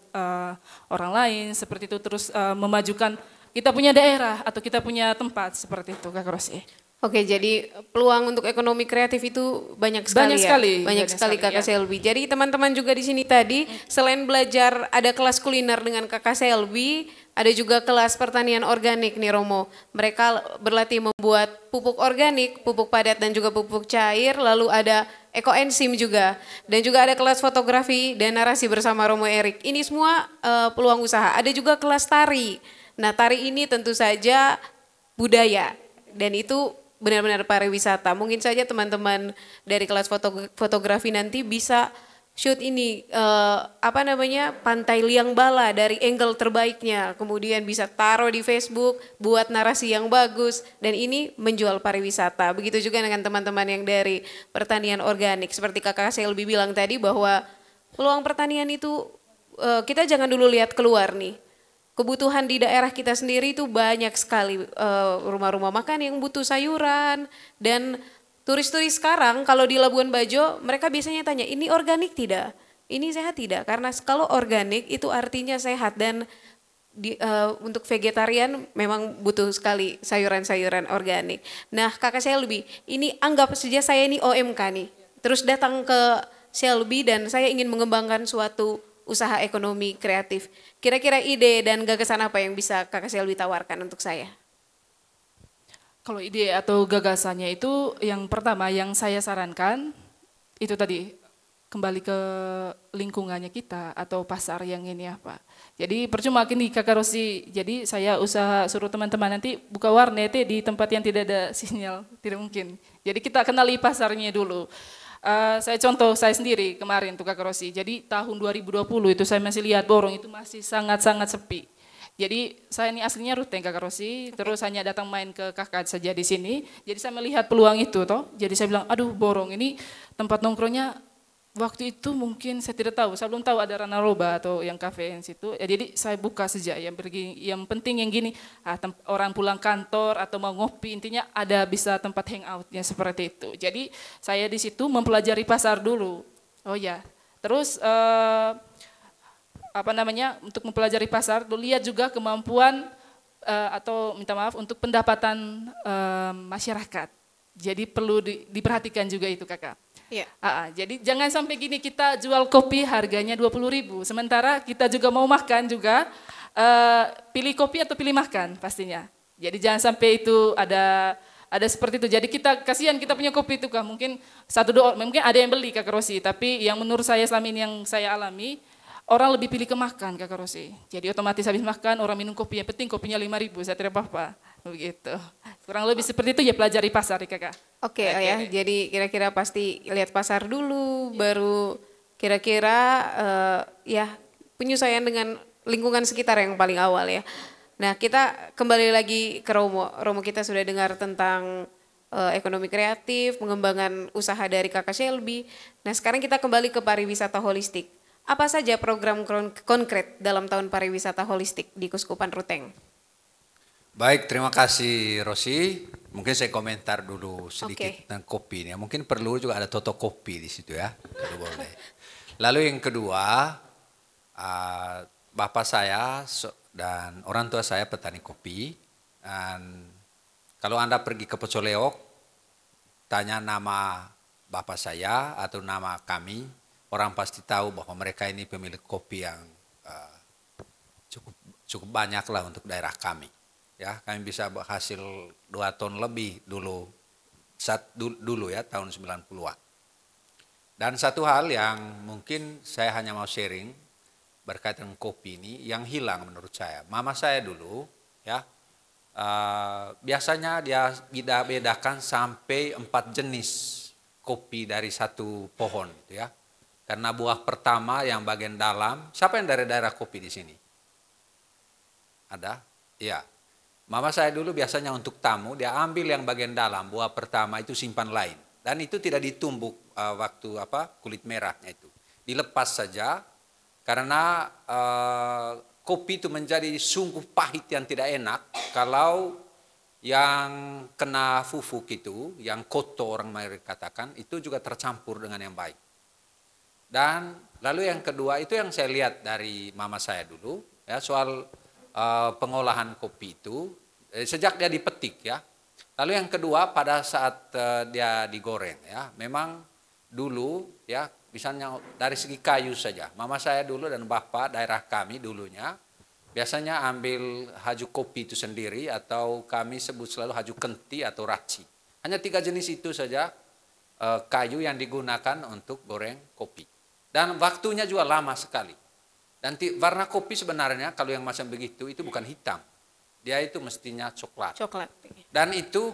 orang lain seperti itu, terus memajukan kita punya daerah atau kita punya tempat seperti itu Kak Rosi. Oke, jadi peluang untuk ekonomi kreatif itu banyak sekali banyak sekali Kakak Selby. Jadi teman-teman juga di sini tadi selain belajar ada kelas kuliner dengan Kakak Selby, ada juga kelas pertanian organik nih Romo. Mereka berlatih membuat pupuk organik, pupuk padat dan juga pupuk cair, lalu ada ekoenzim juga. Dan juga ada kelas fotografi dan narasi bersama Romo Erik. Ini semua peluang usaha. Ada juga kelas tari. Nah, tari ini tentu saja budaya dan itu benar-benar pariwisata. Mungkin saja teman-teman dari kelas fotografi nanti bisa shoot ini Pantai Liang Bala dari angle terbaiknya, kemudian bisa taruh di Facebook, buat narasi yang bagus, dan ini menjual pariwisata. Begitu juga dengan teman-teman yang dari pertanian organik, seperti Kakak Selby bilang tadi bahwa peluang pertanian itu kita jangan dulu lihat keluar nih. Kebutuhan di daerah kita sendiri itu banyak sekali, rumah-rumah makan yang butuh sayuran, dan turis-turis sekarang kalau di Labuan Bajo mereka biasanya tanya ini organik tidak, ini sehat tidak, karena kalau organik itu artinya sehat, dan untuk vegetarian memang butuh sekali sayuran-sayuran organik. Nah Kakak Selby, ini anggap saja saya ini OMK nih, terus datang ke Selby dan saya ingin mengembangkan suatu usaha ekonomi kreatif. Kira-kira ide dan gagasan apa yang bisa Kakak Selby tawarkan untuk saya? Kalau ide atau gagasannya itu yang pertama yang saya sarankan itu tadi kembali ke lingkungannya kita atau pasar yang ini apa. Jadi percuma gini Kakak Rosi, jadi saya usaha suruh teman-teman nanti buka warnet di tempat yang tidak ada sinyal, tidak mungkin. Jadi kita kenali pasarnya dulu. Saya contoh saya sendiri kemarin tuh Kakak Rosi, jadi tahun 2020 itu saya masih lihat Borong itu masih sangat-sangat sepi. Jadi saya ini aslinya Ruteng Kakak Rosi, terus hanya datang main ke kakak saja di sini. Jadi saya melihat peluang itu toh, jadi saya bilang aduh Borong ini tempat nongkrongnya waktu itu mungkin saya tidak tahu, saya belum tahu ada Rana Roba atau yang kafe yang situ. Ya, jadi saya buka saja yang penting yang gini, orang pulang kantor atau mau ngopi, intinya ada bisa tempat hangoutnya seperti itu. Jadi saya di situ mempelajari pasar dulu. Oh ya, terus untuk mempelajari pasar, lihat juga kemampuan atau minta maaf untuk pendapatan masyarakat. Jadi perlu diperhatikan juga itu kakak. Iya. Jadi jangan sampai gini kita jual kopi harganya 20.000, sementara kita juga mau makan juga, pilih kopi atau pilih makan pastinya. Jadi jangan sampai itu ada seperti itu. Jadi kita kasihan kita punya kopi itu kak, mungkin mungkin ada yang beli Kakak Rosi, tapi yang menurut saya selama ini yang saya alami, orang lebih pilih ke makan Kakak Rosi. Jadi otomatis habis makan orang minum kopi, yang penting kopinya 5.000, saya tidak apa-apa. Begitu. Kurang lebih seperti itu ya, pelajari pasar ya kakak. Oke, ya, jadi kira-kira pasti lihat pasar dulu, baru kira-kira ya penyesuaian dengan lingkungan sekitar yang paling awal ya. Nah kita kembali lagi ke Romo. Romo, kita sudah dengar tentang ekonomi kreatif, pengembangan usaha dari Kakak Shelby. Nah sekarang kita kembali ke pariwisata holistik. Apa saja program konkret dalam tahun pariwisata holistik di Keuskupan Ruteng? Baik, terima kasih Rosi. Mungkin saya komentar dulu sedikit tentang kopi ini. Mungkin perlu juga ada toto kopi di situ ya. Boleh. Lalu yang kedua, bapak saya dan orang tua saya petani kopi. Dan kalau Anda pergi ke Pocoleok, tanya nama bapak saya atau nama kami, orang pasti tahu bahwa mereka ini pemilik kopi yang cukup banyak lah untuk daerah kami. Ya, kami bisa berhasil 2 ton lebih dulu ya tahun 90-an. Dan satu hal yang mungkin saya hanya mau sharing berkaitan dengan kopi ini yang hilang menurut saya. Mama saya dulu ya biasanya dia bedakan sampai 4 jenis kopi dari satu pohon gitu ya. Karena buah pertama yang bagian dalam, siapa yang dari daerah kopi di sini? Ada? Iya. Mama saya dulu biasanya untuk tamu, dia ambil yang bagian dalam, buah pertama itu simpan lain. Dan itu tidak ditumbuk waktu kulit merahnya itu. Dilepas saja, karena kopi itu menjadi sungguh pahit yang tidak enak. Kalau yang kena fufuk itu, yang koto orang mereka katakan, itu juga tercampur dengan yang baik. Dan lalu yang kedua itu yang saya lihat dari mama saya dulu, ya soal pengolahan kopi itu sejak dia dipetik ya. Lalu yang kedua pada saat dia digoreng ya, memang dulu ya misalnya dari segi kayu saja. Mama saya dulu dan bapak daerah kami dulunya biasanya ambil haju kopi itu sendiri atau kami sebut selalu haju kenti atau raci. Hanya 3 jenis itu saja kayu yang digunakan untuk goreng kopi. Dan waktunya juga lama sekali. Dan warna kopi sebenarnya kalau yang macam begitu itu bukan hitam. Dia itu mestinya coklat. Coklat. Dan itu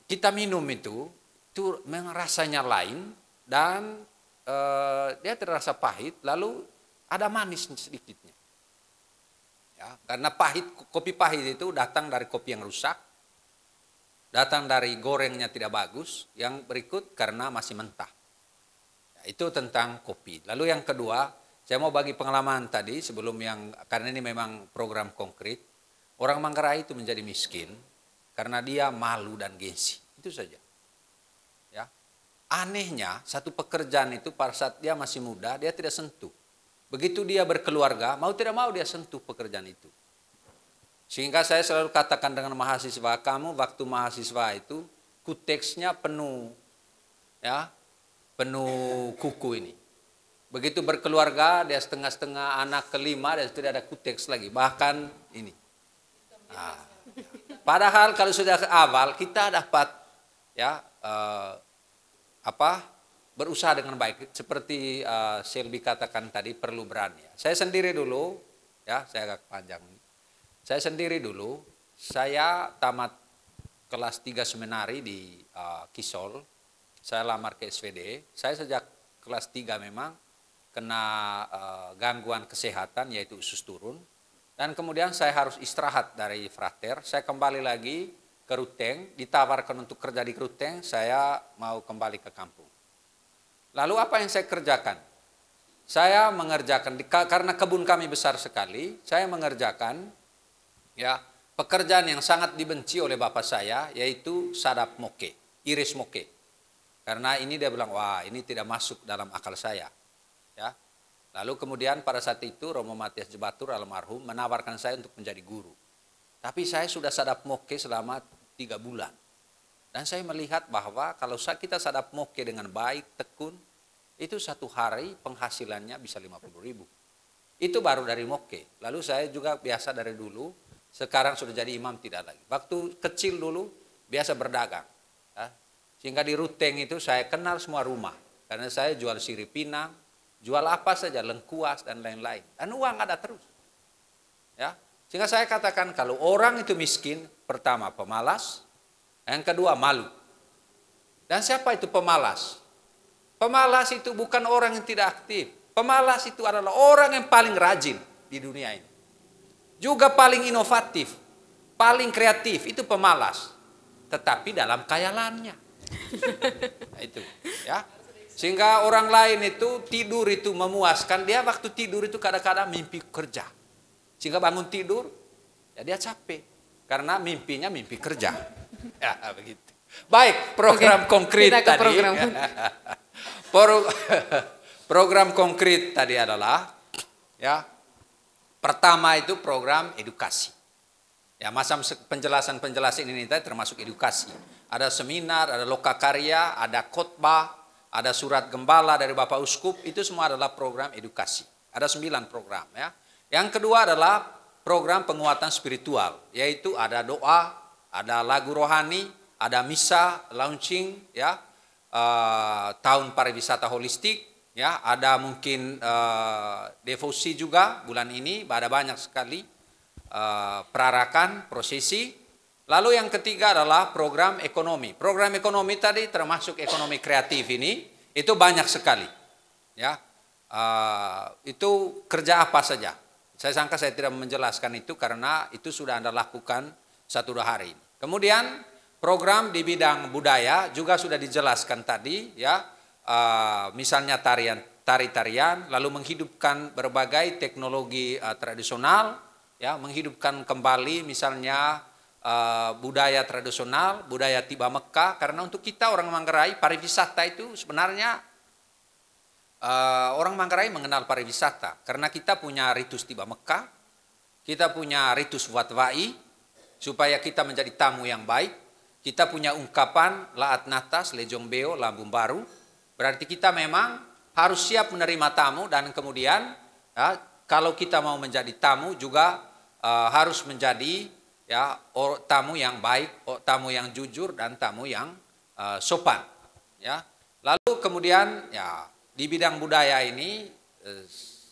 kita minum itu memang rasanya lain dan dia terasa pahit lalu ada manis sedikitnya. Ya, karena kopi pahit itu datang dari kopi yang rusak, datang dari gorengnya tidak bagus, yang berikut karena masih mentah. Itu tentang kopi. Lalu yang kedua, saya mau bagi pengalaman tadi sebelum karena ini memang program konkret. Orang Manggarai itu menjadi miskin karena dia malu dan gengsi. Itu saja. Ya. Anehnya satu pekerjaan itu pada saat dia masih muda dia tidak sentuh. Begitu dia berkeluarga mau tidak mau dia sentuh pekerjaan itu. Sehingga saya selalu katakan dengan mahasiswa, kamu waktu mahasiswa itu kuteksnya penuh ya. Penuh kuku ini. Begitu berkeluarga, dia setengah-setengah anak kelima, dia tidak ada kuteks lagi. Bahkan ini. Nah, padahal kalau sudah awal kita dapat ya berusaha dengan baik. Seperti Shelby katakan tadi perlu berani. Saya sendiri dulu, ya saya agak panjang. Saya sendiri dulu, saya tamat kelas 3 seminari di Kisol. Saya lamar ke SVD, saya sejak kelas 3 memang kena gangguan kesehatan yaitu usus turun. Dan kemudian saya harus istirahat dari frater, saya kembali lagi ke Ruteng, ditawarkan untuk kerja di Ruteng, saya mau kembali ke kampung. Lalu apa yang saya kerjakan? Saya mengerjakan, karena kebun kami besar sekali, saya mengerjakan ya pekerjaan yang sangat dibenci oleh bapak saya yaitu sadap moke, iris moke. Karena ini dia bilang, wah ini tidak masuk dalam akal saya. Ya. Lalu kemudian pada saat itu Romo Matias Jebatur almarhum menawarkan saya untuk menjadi guru. Tapi saya sudah sadap moke selama 3 bulan. Dan saya melihat bahwa kalau kita sadap moke dengan baik, tekun, itu 1 hari penghasilannya bisa 50.000. Itu baru dari moke. Lalu saya juga biasa dari dulu, sekarang sudah jadi imam tidak lagi. Waktu kecil dulu biasa berdagang. Ya. Sehingga di Ruteng itu saya kenal semua rumah. Karena saya jual sirip pinang, jual apa saja, lengkuas dan lain-lain. Dan uang ada terus. Ya. Sehingga saya katakan kalau orang itu miskin, pertama pemalas, yang kedua malu. Dan siapa itu pemalas? Pemalas itu bukan orang yang tidak aktif. Pemalas itu adalah orang yang paling rajin di dunia ini. Juga paling inovatif, paling kreatif, itu pemalas. Tetapi dalam khayalannya. Nah, itu, ya. Sehingga orang lain itu tidur itu memuaskan, dia waktu tidur itu kadang-kadang mimpi kerja. Sehingga bangun tidur, ya dia capek. Karena mimpinya mimpi kerja. Ya, begitu. Baik, program konkret kita ke tadi. Program. Program konkret tadi adalah, ya, pertama itu program edukasi. Ya, masa penjelasan ini tadi termasuk edukasi. Ada seminar, ada lokakarya, ada khotbah, ada surat gembala dari Bapak Uskup, itu semua adalah program edukasi. Ada 9 program, ya. Yang kedua adalah program penguatan spiritual, yaitu ada doa, ada lagu rohani, ada misa, launching, ya, tahun pariwisata holistik, ya, ada mungkin devosi juga bulan ini, ada banyak sekali perarakan, prosesi. Lalu yang ketiga adalah program ekonomi. Program ekonomi tadi termasuk ekonomi kreatif ini, itu banyak sekali, ya. Itu kerja apa saja. Saya sangka saya tidak menjelaskan itu karena itu sudah Anda lakukan 1-2 hari. Kemudian program di bidang budaya juga sudah dijelaskan tadi, ya. Misalnya tari-tarian, lalu menghidupkan berbagai teknologi tradisional, ya, menghidupkan kembali misalnya budaya tradisional, budaya tiba Mekah. Karena untuk kita orang Manggarai pariwisata itu sebenarnya orang Manggarai mengenal pariwisata karena kita punya ritus tiba Mekah, kita punya ritus watwa'i supaya kita menjadi tamu yang baik, kita punya ungkapan laat natas, lejong beo, lambung baru. Berarti kita memang harus siap menerima tamu dan kemudian, ya, kalau kita mau menjadi tamu juga harus menjadi, ya, tamu yang baik, tamu yang jujur dan tamu yang sopan, ya. Lalu kemudian, ya, di bidang budaya ini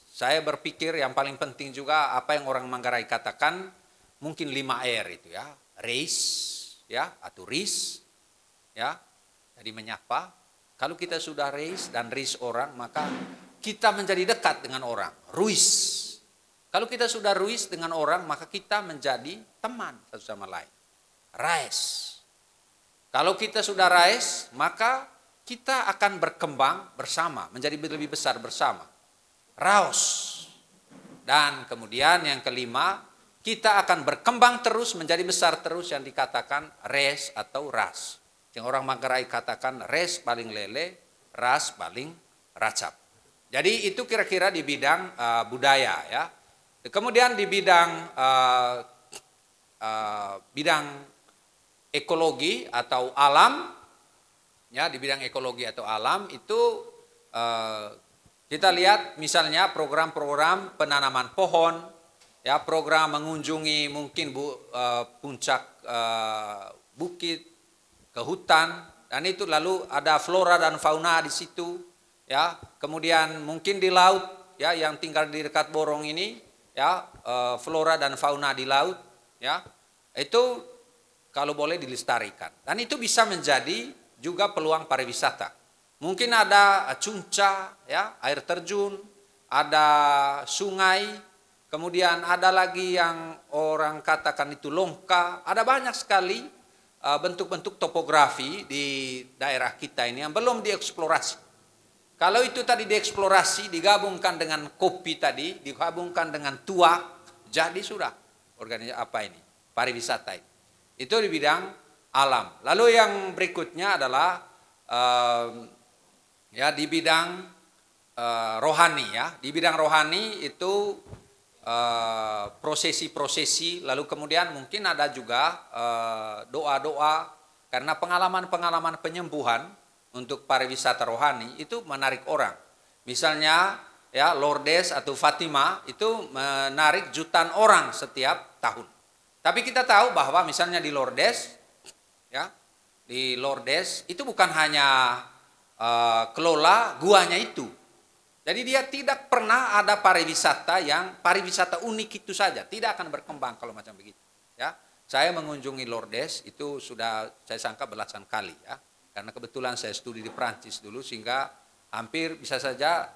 saya berpikir yang paling penting juga apa yang orang Manggarai katakan mungkin 5R itu, ya, raise, ya, atau ris, ya, jadi menyapa. Kalau kita sudah raise dan raise orang, maka kita menjadi dekat dengan orang, ruis. Kalau kita sudah ruis dengan orang, maka kita menjadi teman satu sama lain. Rais. Kalau kita sudah rais, maka kita akan berkembang bersama, menjadi lebih besar bersama. Raos. Dan kemudian yang kelima, kita akan berkembang terus, menjadi besar terus yang dikatakan res atau ras. Yang orang Manggarai katakan res paling lele, ras paling racap. Jadi itu kira-kira di bidang budaya, ya. Kemudian di bidang ekologi atau alam, ya, di bidang ekologi atau alam itu kita lihat misalnya program-program penanaman pohon, ya, program mengunjungi mungkin puncak bukit ke hutan, dan itu lalu ada flora dan fauna di situ, ya. Kemudian mungkin di laut, ya, yang tinggal di dekat Borong ini, ya, flora dan fauna di laut, ya, itu kalau boleh dilestarikan dan itu bisa menjadi juga peluang pariwisata. Mungkin ada cunca, ya, air terjun, ada sungai, kemudian ada lagi yang orang katakan itu longka. Ada banyak sekali bentuk-bentuk topografi di daerah kita ini yang belum dieksplorasi. Kalau itu tadi dieksplorasi, digabungkan dengan kopi tadi, digabungkan dengan tuak, jadi sudah organisasi apa ini? Pariwisata ini. Itu di bidang alam. Lalu yang berikutnya adalah ya di bidang rohani ya. Di bidang rohani itu prosesi-prosesi, lalu kemudian mungkin ada juga doa-doa, karena pengalaman-pengalaman penyembuhan untuk pariwisata rohani itu menarik orang. Misalnya ya Lourdes atau Fatima itu menarik jutaan orang setiap tahun. Tapi kita tahu bahwa misalnya di Lourdes ya, di Lourdes itu bukan hanya kelola guanya itu. Jadi dia tidak pernah ada pariwisata yang pariwisata unik itu saja, tidak akan berkembang kalau macam begitu. Ya, saya mengunjungi Lourdes itu sudah saya sangka belasan kali ya, karena kebetulan saya studi di Prancis dulu sehingga hampir bisa saja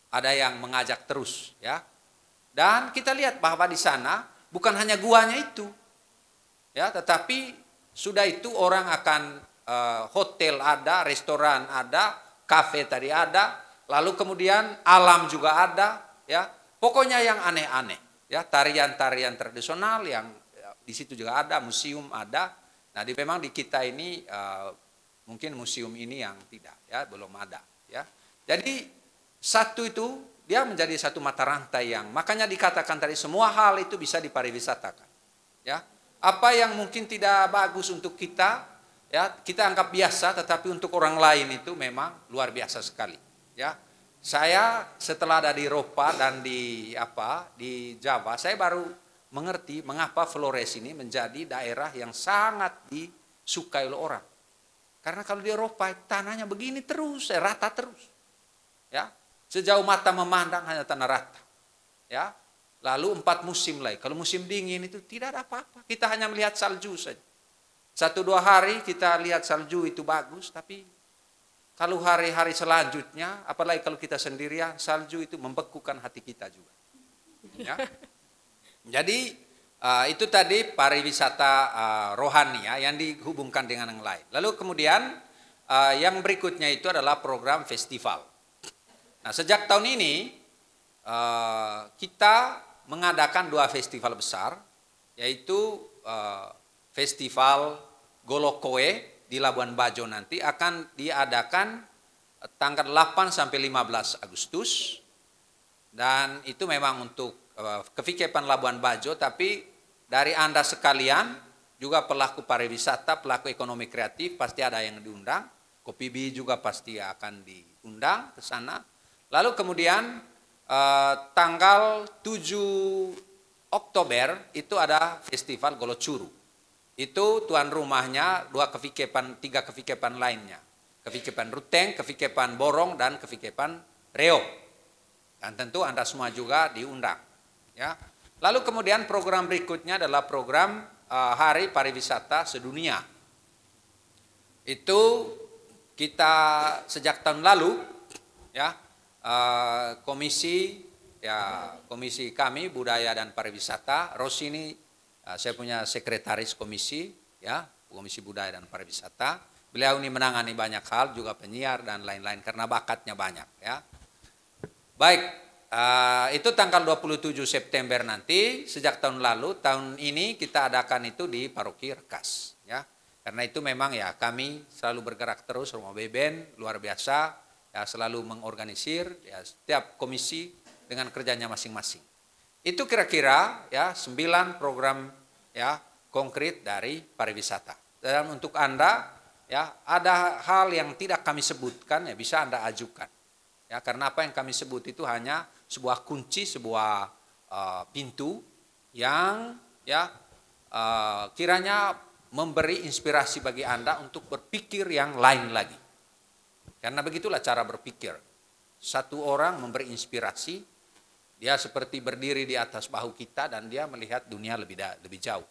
ada yang mengajak terus ya. Dan kita lihat bahwa di sana bukan hanya guanya itu, ya, tetapi sudah itu orang akan hotel ada, restoran ada, kafe tadi ada, lalu kemudian alam juga ada, ya. Pokoknya yang aneh-aneh, ya, tarian-tarian tradisional yang di situ juga ada, museum ada. Nah, memang di kita ini mungkin museum ini yang tidak, ya, belum ada, ya. Jadi satu itu dia menjadi satu mata rantai yang makanya dikatakan tadi semua hal itu bisa dipariwisatakan, ya. Apa yang mungkin tidak bagus untuk kita, ya, kita anggap biasa, tetapi untuk orang lain itu memang luar biasa sekali. Ya, saya setelah ada di Eropa dan di Jawa, saya baru mengerti mengapa Flores ini menjadi daerah yang sangat disukai oleh orang. Karena kalau di Eropa tanahnya begini terus, rata terus. Ya, sejauh mata memandang hanya tanah rata. Ya, lalu 4 musim lagi. Kalau musim dingin itu tidak ada apa-apa. Kita hanya melihat salju saja. 1-2 hari kita lihat salju itu bagus, tapi kalau hari-hari selanjutnya, apalagi kalau kita sendirian, salju itu membekukan hati kita juga. Ya. Jadi itu tadi pariwisata rohani ya, yang dihubungkan dengan yang lain. Lalu kemudian yang berikutnya itu adalah program festival. Nah, sejak tahun ini kita mengadakan 2 festival besar, yaitu Festival Golokoe di Labuan Bajo nanti akan diadakan tanggal 8 sampai 15 Agustus. Dan itu memang untuk Kefikepan Labuan Bajo, tapi dari Anda sekalian juga pelaku pariwisata, pelaku ekonomi kreatif pasti ada yang diundang. Kopi B juga pasti akan diundang ke sana. Lalu kemudian tanggal 7 Oktober itu ada Festival Golocuru. Itu tuan rumahnya 3 kefikepan lainnya. Kefikepan Ruteng, Kefikepan Borong, dan Kefikepan Reo. Dan tentu Anda semua juga diundang. Ya. Lalu kemudian program berikutnya adalah program Hari Pariwisata Sedunia. Itu kita sejak tahun lalu, ya, komisi kami Budaya dan Pariwisata, Rosi ini saya punya sekretaris komisi, ya, Komisi Budaya dan Pariwisata. Beliau ini menangani banyak hal, juga penyiar dan lain-lain karena bakatnya banyak, ya. Baik, itu tanggal 27 September nanti. Sejak tahun lalu, tahun ini kita adakan itu di Paroki Rekas, ya. Karena itu memang ya kami selalu bergerak terus, Rumah Beben luar biasa, ya, selalu mengorganisir ya setiap komisi dengan kerjanya masing-masing. Itu kira-kira ya 9 program ya konkret dari pariwisata. Dan untuk Anda ya ada hal yang tidak kami sebutkan ya bisa Anda ajukan. Ya, karena apa yang kami sebut itu hanya sebuah kunci, sebuah pintu yang ya kiranya memberi inspirasi bagi Anda untuk berpikir yang lain lagi. Karena begitulah cara berpikir. Satu orang memberi inspirasi, dia seperti berdiri di atas bahu kita dan dia melihat dunia lebih jauh.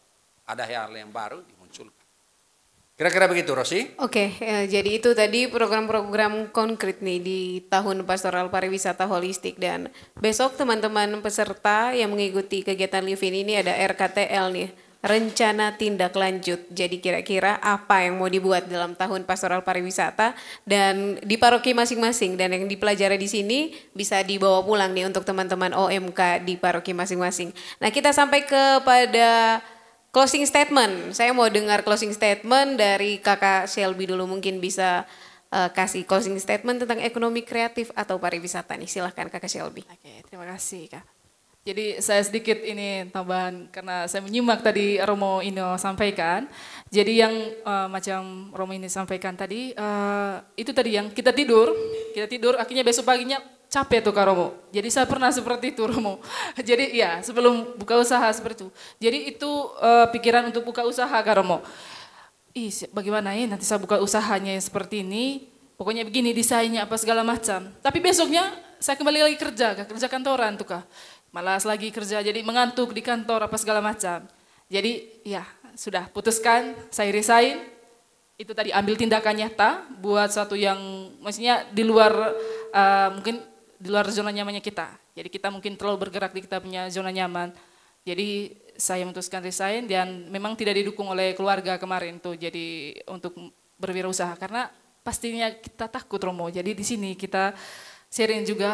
Ada hal yang baru dimunculkan. Kira-kira begitu, Rosi? Oke, jadi itu tadi program-program konkret nih di tahun Pastoral Pariwisata Holistik, dan besok teman-teman peserta yang mengikuti kegiatan Live In ini ada RKTL nih, rencana tindak lanjut. Jadi kira-kira apa yang mau dibuat dalam tahun Pastoral Pariwisata dan di paroki masing-masing, dan yang dipelajari di sini bisa dibawa pulang nih untuk teman-teman OMK di paroki masing-masing. Nah, kita sampai kepada closing statement. Saya mau dengar closing statement dari Kakak Shelby dulu, mungkin bisa kasih closing statement tentang ekonomi kreatif atau pariwisata nih. Silahkan Kakak Shelby. Oke, terima kasih Kak. Jadi saya sedikit ini tambahan karena saya menyimak tadi Romo Ino sampaikan. Jadi yang macam Romo ini sampaikan tadi itu tadi yang kita tidur akhirnya besok paginya capek tuh Kak Romo. Jadi saya pernah seperti itu Romo. Jadi ya sebelum buka usaha seperti itu. Jadi itu pikiran untuk buka usaha Kak Romo. Bagaimana ya nanti saya buka usahanya yang seperti ini. Pokoknya begini desainnya apa segala macam. Tapi besoknya saya kembali lagi kerja kantoran tuh Kak. Malas lagi kerja, jadi mengantuk di kantor apa segala macam. Jadi ya sudah putuskan, saya resign. Itu tadi ambil tindakan nyata buat satu yang maksudnya di luar mungkin di luar zona nyamannya kita. Jadi kita mungkin terlalu bergerak di kita punya zona nyaman. Jadi saya memutuskan resign dan memang tidak didukung oleh keluarga kemarin tuh. Jadi untuk berwirausaha karena pastinya kita takut Romo. Jadi di sini kita sharing juga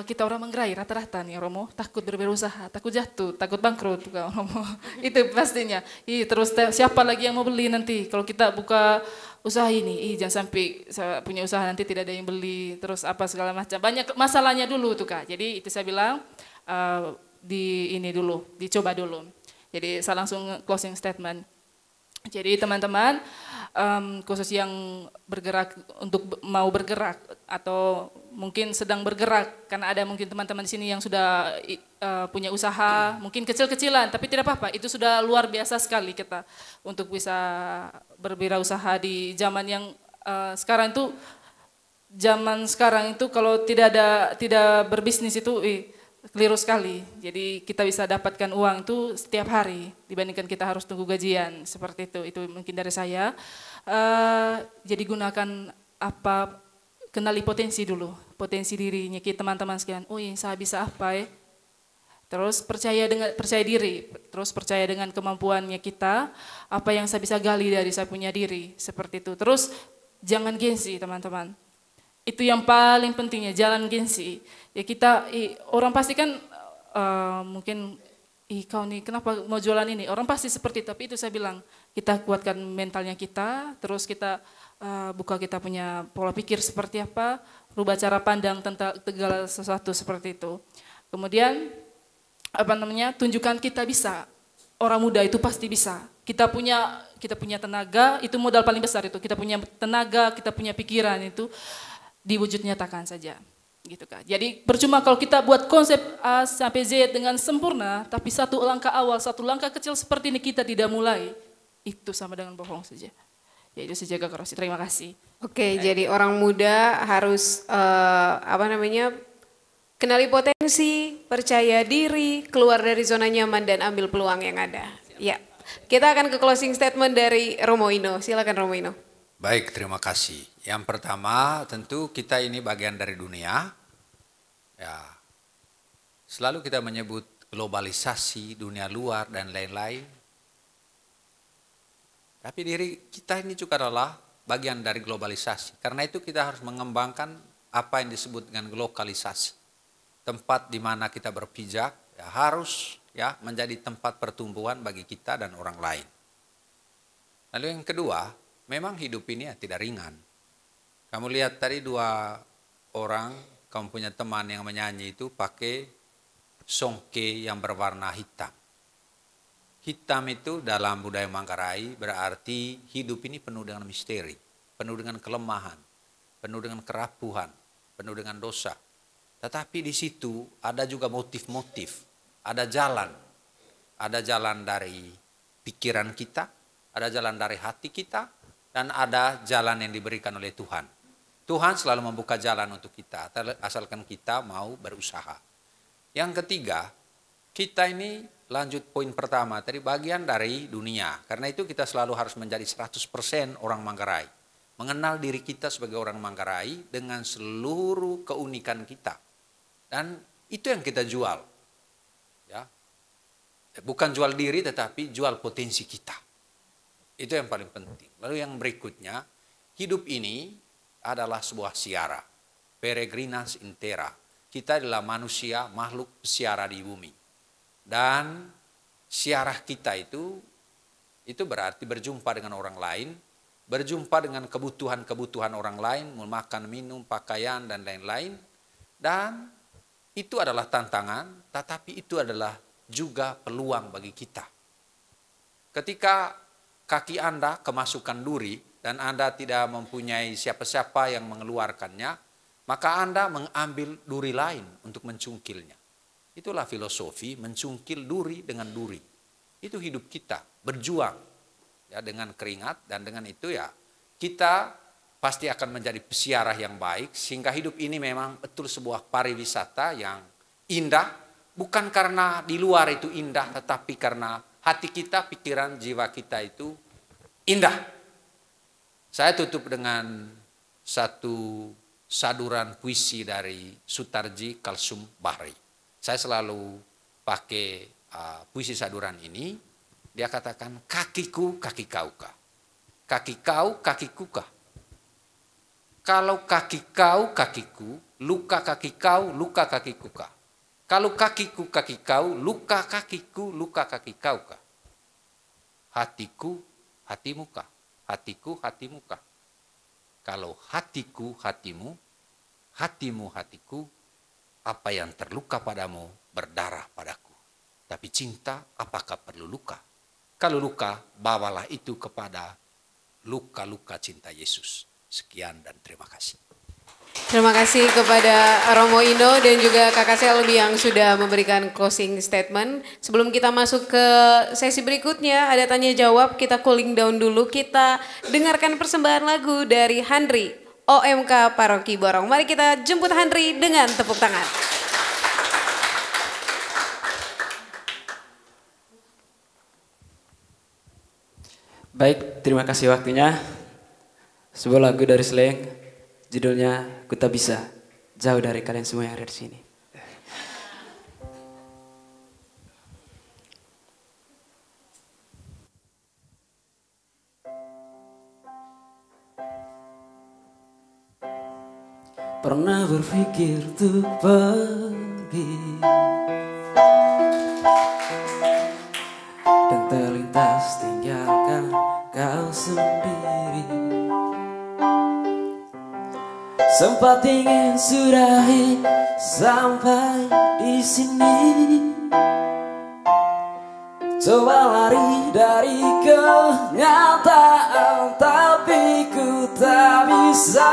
kita orang Manggarai rata-rata nih Romo takut berwirausaha, takut jatuh, takut bangkrut Romo. Itu pastinya. Terus siapa lagi yang mau beli nanti kalau kita buka usaha ini? Jangan sampai saya punya usaha nanti tidak ada yang beli, terus apa segala macam. Banyak masalahnya dulu tuh Kak. Jadi itu saya bilang dicoba dulu. Jadi saya langsung closing statement. Jadi teman-teman khusus yang bergerak mau bergerak atau mungkin sedang bergerak karena ada mungkin teman-teman di sini yang sudah punya usaha mungkin kecil-kecilan tapi tidak apa-apa itu sudah luar biasa sekali kita untuk bisa berwirausaha di zaman yang sekarang itu kalau tidak berbisnis itu keliru sekali. Jadi kita bisa dapatkan uang itu setiap hari dibandingkan kita harus tunggu gajian seperti itu. Itu mungkin dari saya. Jadi gunakan kenali potensi dulu, potensi dirinya kita teman-teman sekalian. Saya bisa apa ya? Terus percaya diri, terus percaya dengan kemampuannya kita, apa yang saya bisa gali dari saya punya diri seperti itu. Terus jangan gengsi teman-teman. Itu yang paling pentingnya, jalan gengsi. Ya orang pasti kan mungkin, kau nih kenapa mau jualan ini? Orang pasti seperti itu, tapi itu saya bilang, kita kuatkan mentalnya kita, terus kita buka kita punya pola pikir seperti apa, rubah cara pandang tentang segala sesuatu seperti itu. Kemudian, tunjukkan kita bisa. Orang muda itu pasti bisa. Kita punya tenaga, itu modal paling besar itu. Kita punya tenaga, kita punya pikiran itu. Diwujud nyatakan saja gitu Kak. Jadi percuma kalau kita buat konsep A sampai Z dengan sempurna tapi satu langkah awal, satu langkah kecil seperti ini kita tidak mulai, itu sama dengan bohong saja. Ya itu saja Kak Rosi, terima kasih. Oke, jadi orang muda harus kenali potensi, percaya diri, keluar dari zona nyaman dan ambil peluang yang ada. Ya. Kita akan ke closing statement dari Romo Ino. Silakan Romo Ino. Baik, terima kasih. Yang pertama tentu kita ini bagian dari dunia. Ya, selalu kita menyebut globalisasi, dunia luar dan lain-lain. Tapi diri kita ini juga adalah bagian dari globalisasi. Karena itu kita harus mengembangkan apa yang disebut dengan lokalisasi. Tempat di mana kita berpijak ya harus menjadi tempat pertumbuhan bagi kita dan orang lain. Lalu yang kedua, memang hidup ini tidak ringan. Kamu lihat tadi dua orang, kamu punya teman yang menyanyi itu pakai songke yang berwarna hitam. Hitam itu dalam budaya Manggarai berarti hidup ini penuh dengan misteri, penuh dengan kelemahan, penuh dengan kerapuhan, penuh dengan dosa. Tetapi di situ ada juga motif-motif, ada jalan dari pikiran kita, ada jalan dari hati kita, dan ada jalan yang diberikan oleh Tuhan. Tuhan selalu membuka jalan untuk kita, asalkan kita mau berusaha. Yang ketiga, kita ini lanjut poin pertama, tadi bagian dari dunia. Karena itu kita selalu harus menjadi 100% orang Manggarai. Mengenal diri kita sebagai orang Manggarai dengan seluruh keunikan kita. Dan itu yang kita jual. Ya. Bukan jual diri tetapi jual potensi kita. Itu yang paling penting. Lalu yang berikutnya, hidup ini adalah sebuah siara. Peregrinans in terra. Kita adalah manusia, makhluk siara di bumi. Dan siarah kita itu berarti berjumpa dengan orang lain berjumpa dengan kebutuhan-kebutuhan orang lain, makan, minum, pakaian, dan lain-lain. Dan itu adalah tantangan, tetapi itu adalah juga peluang bagi kita. Ketika kaki Anda kemasukan duri dan Anda tidak mempunyai siapa-siapa yang mengeluarkannya, maka Anda mengambil duri lain untuk mencungkilnya. Itulah filosofi mencungkil duri dengan duri. Itu hidup kita, berjuang ya dengan keringat, dan dengan itu ya kita pasti akan menjadi pesiarah yang baik, sehingga hidup ini memang betul sebuah pariwisata yang indah, bukan karena di luar itu indah, tetapi karena hati kita, pikiran, jiwa kita itu indah. Saya tutup dengan satu saduran puisi dari Sutarji Kalsum Bahri. Saya selalu pakai puisi saduran ini. Dia katakan, kakiku, kaki kau kah? Kaki kau, kakiku kah? Kalau kaki kau, kakiku, luka kaki kau, luka kakiku kah? Kalau kakiku, kaki kau, luka kakiku, luka kaki kau kah? Hatiku, hatimu kah? Hatiku, hatimu kah? Kalau hatiku, hatimu, hatimu, hatiku, apa yang terluka padamu berdarah padaku. Tapi cinta, apakah perlu luka? Kalau luka, bawalah itu kepada luka-luka cinta Yesus. Sekian dan terima kasih. Terima kasih kepada Romo Ino dan juga Kakak Selby yang sudah memberikan closing statement. Sebelum kita masuk ke sesi berikutnya, ada tanya jawab, kita cooling down dulu. Kita dengarkan persembahan lagu dari Handri, OMK Paroki Borong. Mari kita jemput Handri dengan tepuk tangan. Baik, terima kasih waktunya. Sebuah lagu dari Sleng, judulnya Ku Tak Bisa, jauh dari kalian semua yang ada di sini. Pernah berpikir untuk pergi dan terlintas tinggalkan kau sendiri. Sempat ingin sudahi sampai di sini, coba lari dari kenyataan, tapi ku tak bisa.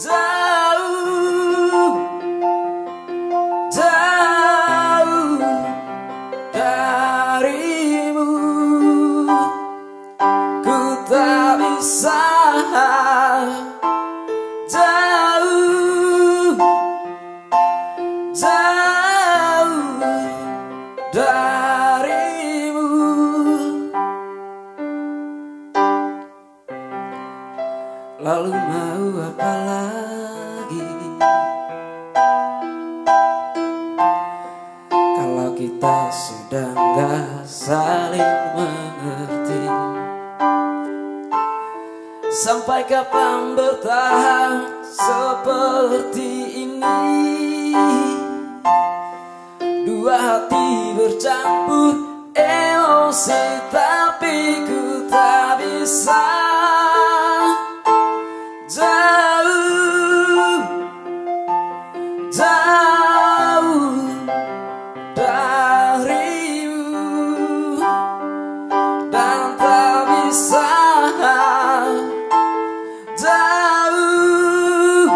Jauh, jauh darimu, ku tak bisa. Jauh, jauh darimu. Lalu mau apa lagi kalau kita sudah gak saling mengerti? Sampai kapan bertahan seperti ini? Dua hati bercampur emosi, tapi ku tak bisa. Jauh, jauh darimu, dan tak bisa. Jauh,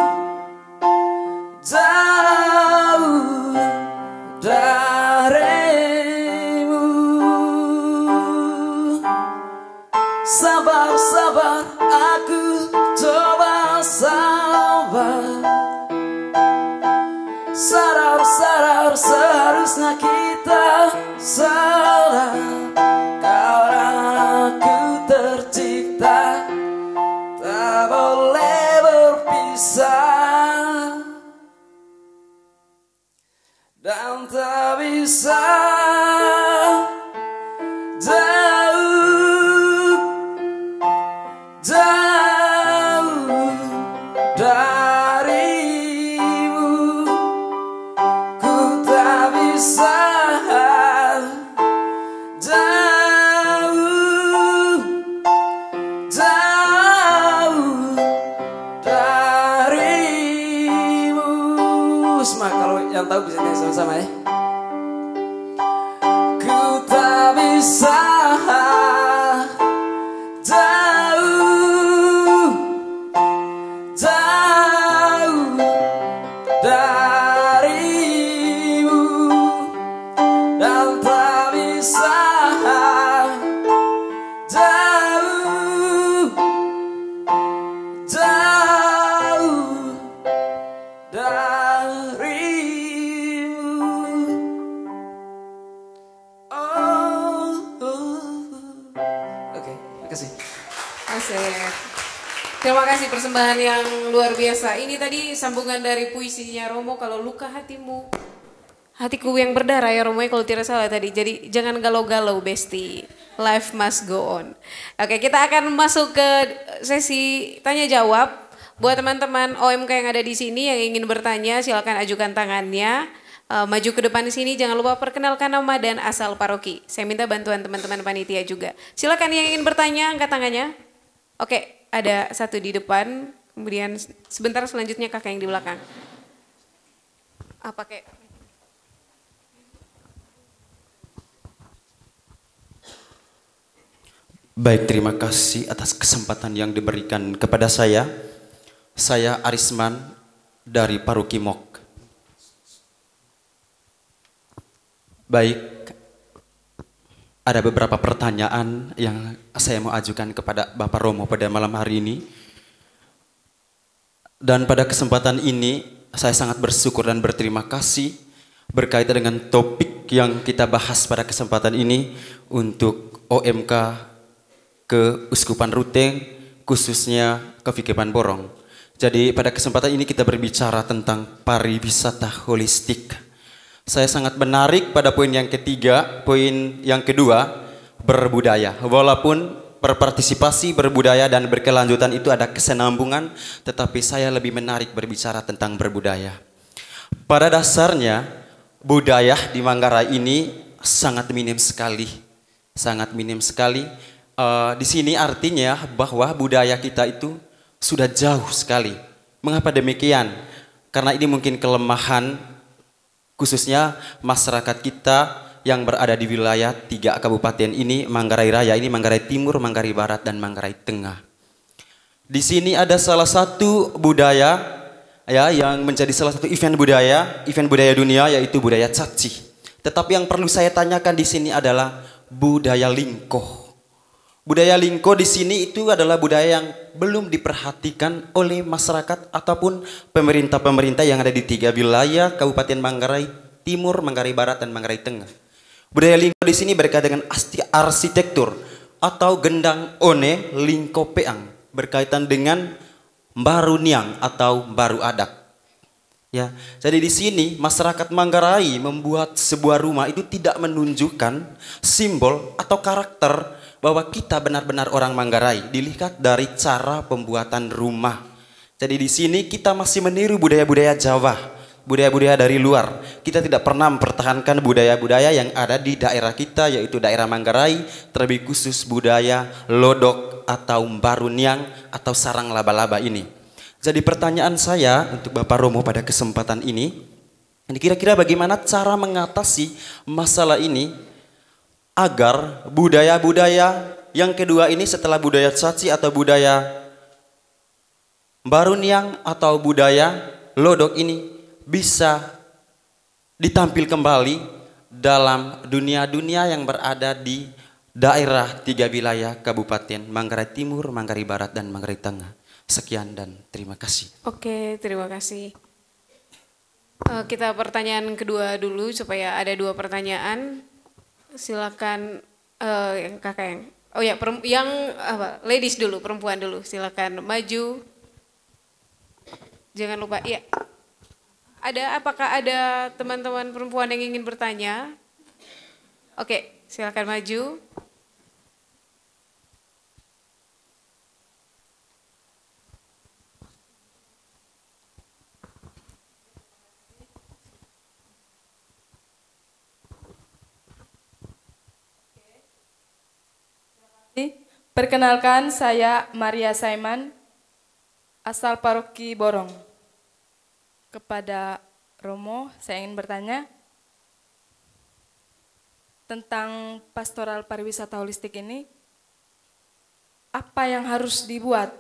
jauh darimu. Sabar, sabar, aku coba sabar. Sadar, sadar, seharusnya kita sadar, kau dan aku tercipta tak boleh berpisah, dan tak bisa. Jauh, jauh darimu, ku tak bisa. Jauh, kasih. Asik. Terima kasih persembahan yang luar biasa. Ini tadi sambungan dari puisinya Romo, kalau luka hatimu, hatiku yang berdarah ya Romo, kalau tidak salah tadi. Jadi jangan galau-galau Besti, life must go on. Oke, kita akan masuk ke sesi tanya jawab. Buat teman-teman OMK yang ada di sini yang ingin bertanya, silakan ajukan tangannya. Maju ke depan di sini, jangan lupa perkenalkan nama dan asal paroki. Saya minta bantuan teman-teman panitia juga. Silakan yang ingin bertanya, angkat tangannya. Oke, ada satu di depan, kemudian sebentar selanjutnya kakak yang di belakang. Pakai. Baik, terima kasih atas kesempatan yang diberikan kepada saya. Saya Arisman dari Paroki Mok. Baik, ada beberapa pertanyaan yang saya mau ajukan kepada Bapak Romo pada malam hari ini. Dan pada kesempatan ini saya sangat bersyukur dan berterima kasih berkaitan dengan topik yang kita bahas pada kesempatan ini untuk OMK Keuskupan Ruteng, khususnya Kevikepan Borong. Jadi pada kesempatan ini kita berbicara tentang pariwisata holistik. Saya sangat menarik pada poin yang ketiga, poin yang kedua, berbudaya. Walaupun berpartisipasi, berbudaya dan berkelanjutan itu ada kesenambungan, tetapi saya lebih menarik berbicara tentang berbudaya. Pada dasarnya, budaya di Manggarai ini sangat minim sekali. Sangat minim sekali. Di sini artinya bahwa budaya kita itu sudah jauh sekali. Mengapa demikian? Karena ini mungkin kelemahan khususnya masyarakat kita yang berada di wilayah 3 kabupaten ini, Manggarai Raya ini, Manggarai Timur, Manggarai Barat, dan Manggarai Tengah. Di sini ada salah satu budaya ya yang menjadi salah satu event budaya dunia, yaitu budaya caci. Tetapi yang perlu saya tanyakan di sini adalah budaya lingkoh. Budaya lingko di sini itu adalah budaya yang belum diperhatikan oleh masyarakat ataupun pemerintah-pemerintah yang ada di 3 wilayah Kabupaten Manggarai Timur, Manggarai Barat, dan Manggarai Tengah. Budaya lingko di sini berkaitan dengan arsitektur atau gendang one lingko peang, berkaitan dengan baru niang atau baru adat. Ya, jadi di sini masyarakat Manggarai membuat sebuah rumah itu tidak menunjukkan simbol atau karakter bahwa kita benar-benar orang Manggarai, dilihat dari cara pembuatan rumah. Jadi di sini kita masih meniru budaya-budaya Jawa, budaya-budaya dari luar. Kita tidak pernah mempertahankan budaya-budaya yang ada di daerah kita, yaitu daerah Manggarai, terlebih khusus budaya lodok atau baruniang atau sarang laba-laba ini. Jadi pertanyaan saya untuk Bapak Romo pada kesempatan ini kira-kira bagaimana cara mengatasi masalah ini agar budaya-budaya yang kedua ini setelah budaya caci atau budaya baruniang atau budaya lodok ini bisa ditampil kembali dalam dunia-dunia yang berada di daerah 3 wilayah Kabupaten Manggarai Timur, Manggarai Barat, dan Manggarai Tengah. Sekian dan terima kasih. Oke, terima kasih. Kita pertanyaan kedua dulu supaya ada 2 pertanyaan. Silakan yang kakak yang, oh ya yang apa? Ladies dulu, perempuan dulu. Silakan maju. Jangan lupa, ya. Apakah ada teman-teman perempuan yang ingin bertanya? Oke, silakan maju. Perkenalkan, saya Maria Saiman, asal Paroki Borong. Kepada Romo, saya ingin bertanya tentang pastoral pariwisata holistik ini. Apa yang harus dibuat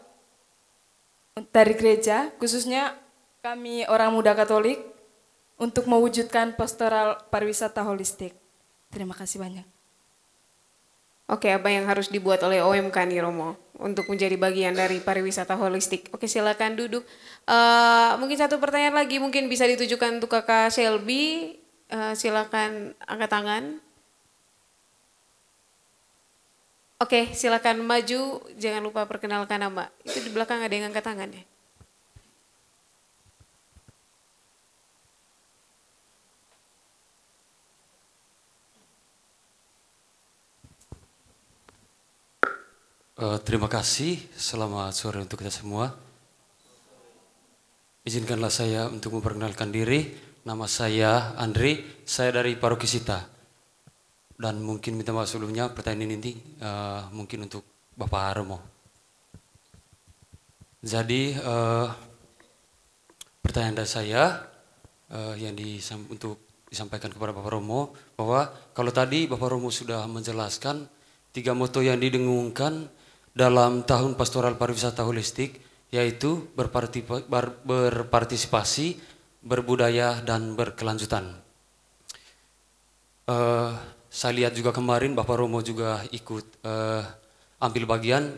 dari gereja, khususnya kami orang muda Katolik, untuk mewujudkan pastoral pariwisata holistik? Terima kasih banyak. Oke, apa yang harus dibuat oleh OMK nih Romo untuk menjadi bagian dari pariwisata holistik? Oke, silakan duduk. Mungkin satu pertanyaan lagi mungkin bisa ditujukan untuk Kakak Shelby. Silakan angkat tangan. Oke, silakan maju, jangan lupa perkenalkan nama. Itu di belakang ada yang angkat tangan ya. Terima kasih, selamat sore untuk kita semua. Izinkanlah saya untuk memperkenalkan diri. Nama saya Andri, saya dari Paroki Sita. Dan mungkin minta maaf sebelumnya, pertanyaan ini mungkin untuk Bapak Romo. Jadi pertanyaan dari saya untuk disampaikan kepada Bapak Romo, bahwa kalau tadi Bapak Romo sudah menjelaskan 3 moto yang didengungkan dalam tahun pastoral pariwisata holistik, yaitu berpartisipasi, berbudaya, dan berkelanjutan. Saya lihat juga kemarin Bapak Romo juga ikut ambil bagian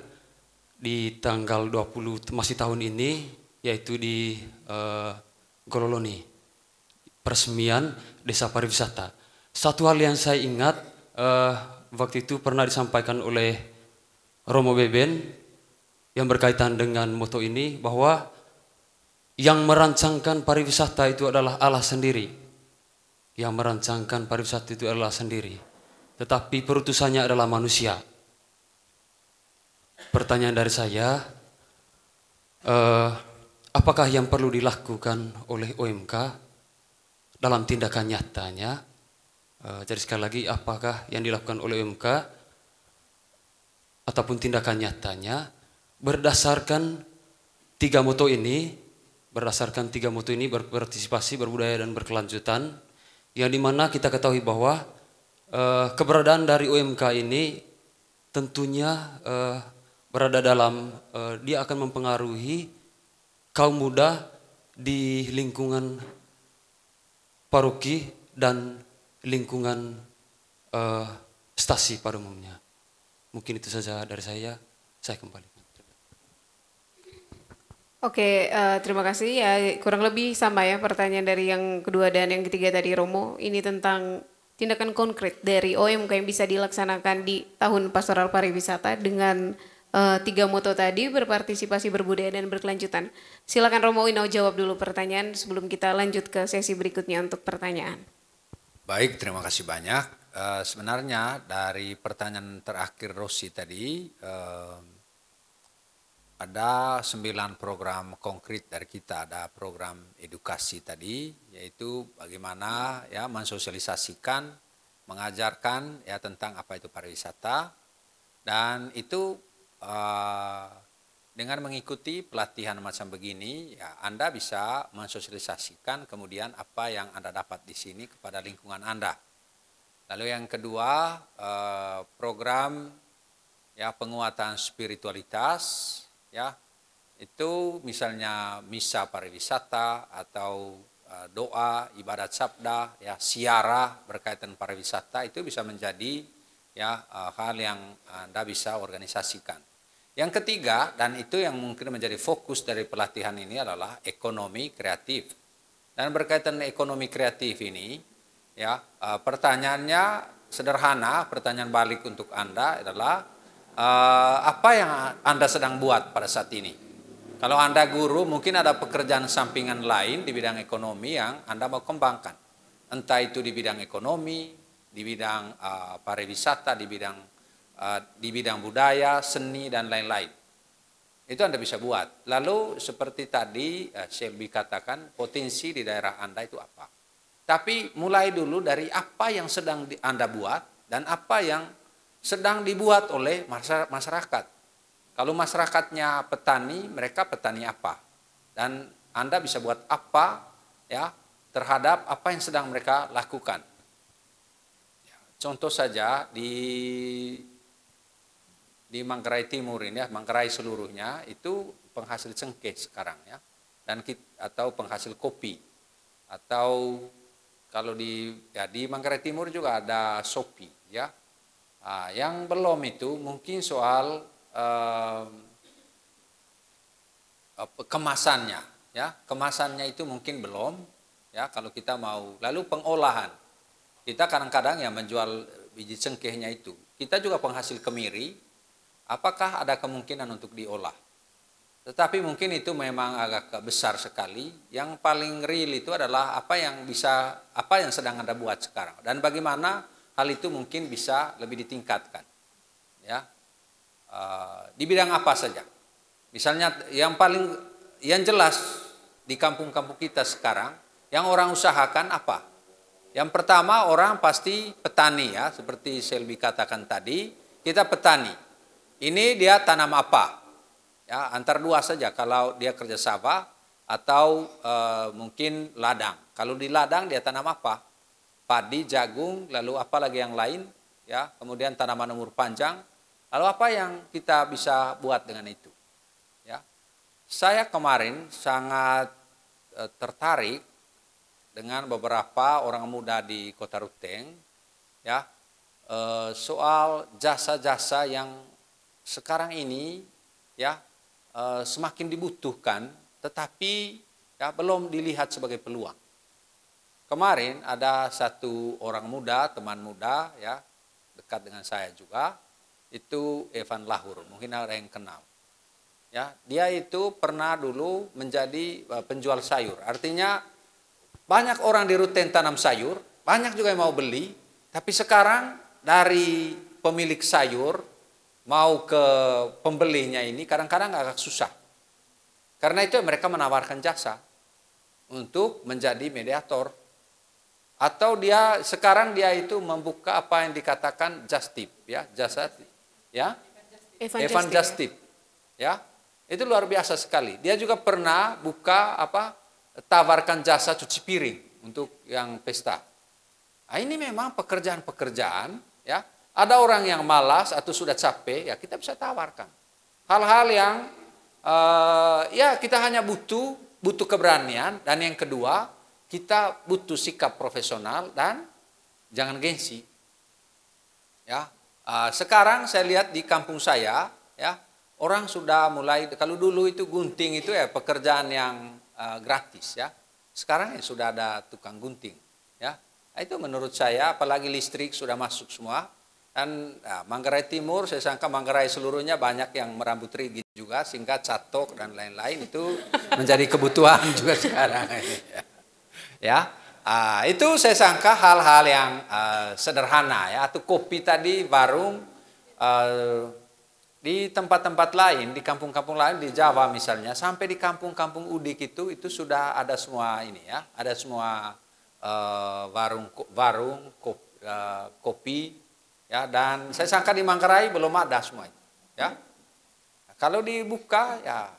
di tanggal 20 masih tahun ini, yaitu di Gololoni, peresmian desa pariwisata. Satu hal yang saya ingat waktu itu pernah disampaikan oleh Romo Beben yang berkaitan dengan moto ini, bahwa yang merancangkan pariwisata itu adalah Allah sendiri. Yang merancangkan pariwisata itu adalah sendiri. Tetapi perutusannya adalah manusia. Pertanyaan dari saya, apakah yang perlu dilakukan oleh OMK dalam tindakan nyatanya? Jadi sekali lagi, apakah yang dilakukan oleh OMK ataupun tindakan nyatanya berdasarkan 3 moto ini, berpartisipasi, berbudaya, dan berkelanjutan, yang dimana kita ketahui bahwa keberadaan dari OMK ini tentunya berada dalam, dia akan mempengaruhi kaum muda di lingkungan paroki dan lingkungan stasi pada umumnya. Mungkin itu saja dari saya kembali. Oke, terima kasih. Ya, kurang lebih sama ya pertanyaan dari yang kedua dan yang ketiga tadi Romo. Ini tentang tindakan konkret dari OMK yang bisa dilaksanakan di tahun pastoral pariwisata dengan 3 moto tadi, berpartisipasi, berbudaya, dan berkelanjutan. Silakan Romo Winau jawab dulu pertanyaan sebelum kita lanjut ke sesi berikutnya untuk pertanyaan. Baik, terima kasih banyak. Sebenarnya dari pertanyaan terakhir Rosi tadi, ada 9 program konkret dari kita. Ada program edukasi tadi, yaitu bagaimana ya mensosialisasikan, mengajarkan ya tentang apa itu pariwisata, dan itu dengan mengikuti pelatihan macam begini, ya Anda bisa mensosialisasikan kemudian apa yang Anda dapat di sini kepada lingkungan Anda. Lalu yang kedua, program ya penguatan spiritualitas, ya itu misalnya misa pariwisata atau doa, ibadat sabda, ya siara berkaitan pariwisata, itu bisa menjadi ya hal yang Anda bisa organisasikan. Yang ketiga, dan itu yang mungkin menjadi fokus dari pelatihan ini, adalah ekonomi kreatif. Dan berkaitan ekonomi kreatif ini, ya pertanyaannya sederhana, pertanyaan balik untuk Anda adalah apa yang Anda sedang buat pada saat ini? Kalau Anda guru, mungkin ada pekerjaan sampingan lain di bidang ekonomi yang Anda mau kembangkan. Entah itu di bidang ekonomi, di bidang pariwisata, di bidang budaya, seni, dan lain-lain. Itu Anda bisa buat. Lalu seperti tadi Shelby katakan, potensi di daerah Anda itu apa? Tapi mulai dulu dari apa yang sedang Anda buat dan apa yang sedang dibuat oleh masyarakat. Kalau masyarakatnya petani, mereka petani apa? Dan Anda bisa buat apa ya terhadap apa yang sedang mereka lakukan. Contoh saja di Manggarai Timur ini, ya, Manggarai seluruhnya itu penghasil cengkeh sekarang ya, dan atau penghasil kopi, atau kalau di Manggarai Timur juga ada Sopi ya. Yang belum itu mungkin soal kemasannya ya, kemasannya itu mungkin belum ya kalau kita mau. Lalu pengolahan, kita kadang-kadang ya menjual biji cengkehnya itu. Kita juga penghasil kemiri apakah ada kemungkinan untuk diolah? Tetapi mungkin itu memang agak besar sekali. Yang paling real itu adalah apa yang sedang Anda buat sekarang dan bagaimana hal itu mungkin bisa lebih ditingkatkan. Ya, di bidang apa saja? Misalnya yang jelas di kampung-kampung kita sekarang, yang orang usahakan apa? Yang pertama orang pasti petani ya, seperti Selby katakan tadi, kita petani. Ini dia tanam apa? Ya, antar dua saja kalau dia kerja sawah atau mungkin ladang. Kalau di ladang dia tanam apa? Padi, jagung, lalu apa lagi yang lain? Ya, kemudian tanaman umur panjang. Lalu apa yang kita bisa buat dengan itu? Ya, saya kemarin sangat tertarik dengan beberapa orang muda di Kota Ruteng, ya, soal jasa-jasa yang sekarang ini, ya, semakin dibutuhkan, tetapi ya belum dilihat sebagai peluang. Kemarin ada satu orang muda, teman muda, ya, dekat dengan saya juga, itu Evan Lahur, mungkin ada yang kenal. Ya, dia itu pernah dulu menjadi penjual sayur. Artinya banyak orang di Ruteng tanam sayur, banyak juga yang mau beli, tapi sekarang dari pemilik sayur mau ke pembelinya ini kadang-kadang agak susah. Karena itu mereka menawarkan jasa untuk menjadi mediator. Atau sekarang dia itu membuka apa yang dikatakan just tip, ya, jasa, ya, Evan just tip, ya, itu luar biasa sekali. Dia juga pernah buka tawarkan jasa cuci piring untuk yang pesta. Nah, ini memang pekerjaan-pekerjaan, ya. Ada orang yang malas atau sudah capek, ya kita bisa tawarkan. Hal-hal yang ya kita hanya butuh keberanian, dan yang kedua kita butuh sikap profesional dan jangan gengsi. Ya, sekarang saya lihat di kampung saya, ya, orang sudah mulai, kalau dulu itu gunting itu ya pekerjaan yang gratis, ya. Sekarang ya sudah ada tukang gunting, ya. Nah, itu menurut saya, apalagi listrik sudah masuk semua. Dan Manggarai Timur, saya sangka Manggarai seluruhnya banyak yang merambut rigid juga, singkat catok dan lain-lain, itu menjadi kebutuhan juga sekarang. Ya, itu saya sangka hal-hal yang sederhana, ya. Atau kopi tadi, warung, di tempat-tempat lain, di kampung-kampung lain, di Jawa misalnya, sampai di kampung-kampung Udik itu sudah ada semua ini, ya, ada semua warung kopi. Ya, dan saya sangka di Manggarai belum ada semua itu, ya. Nah, kalau dibuka, ya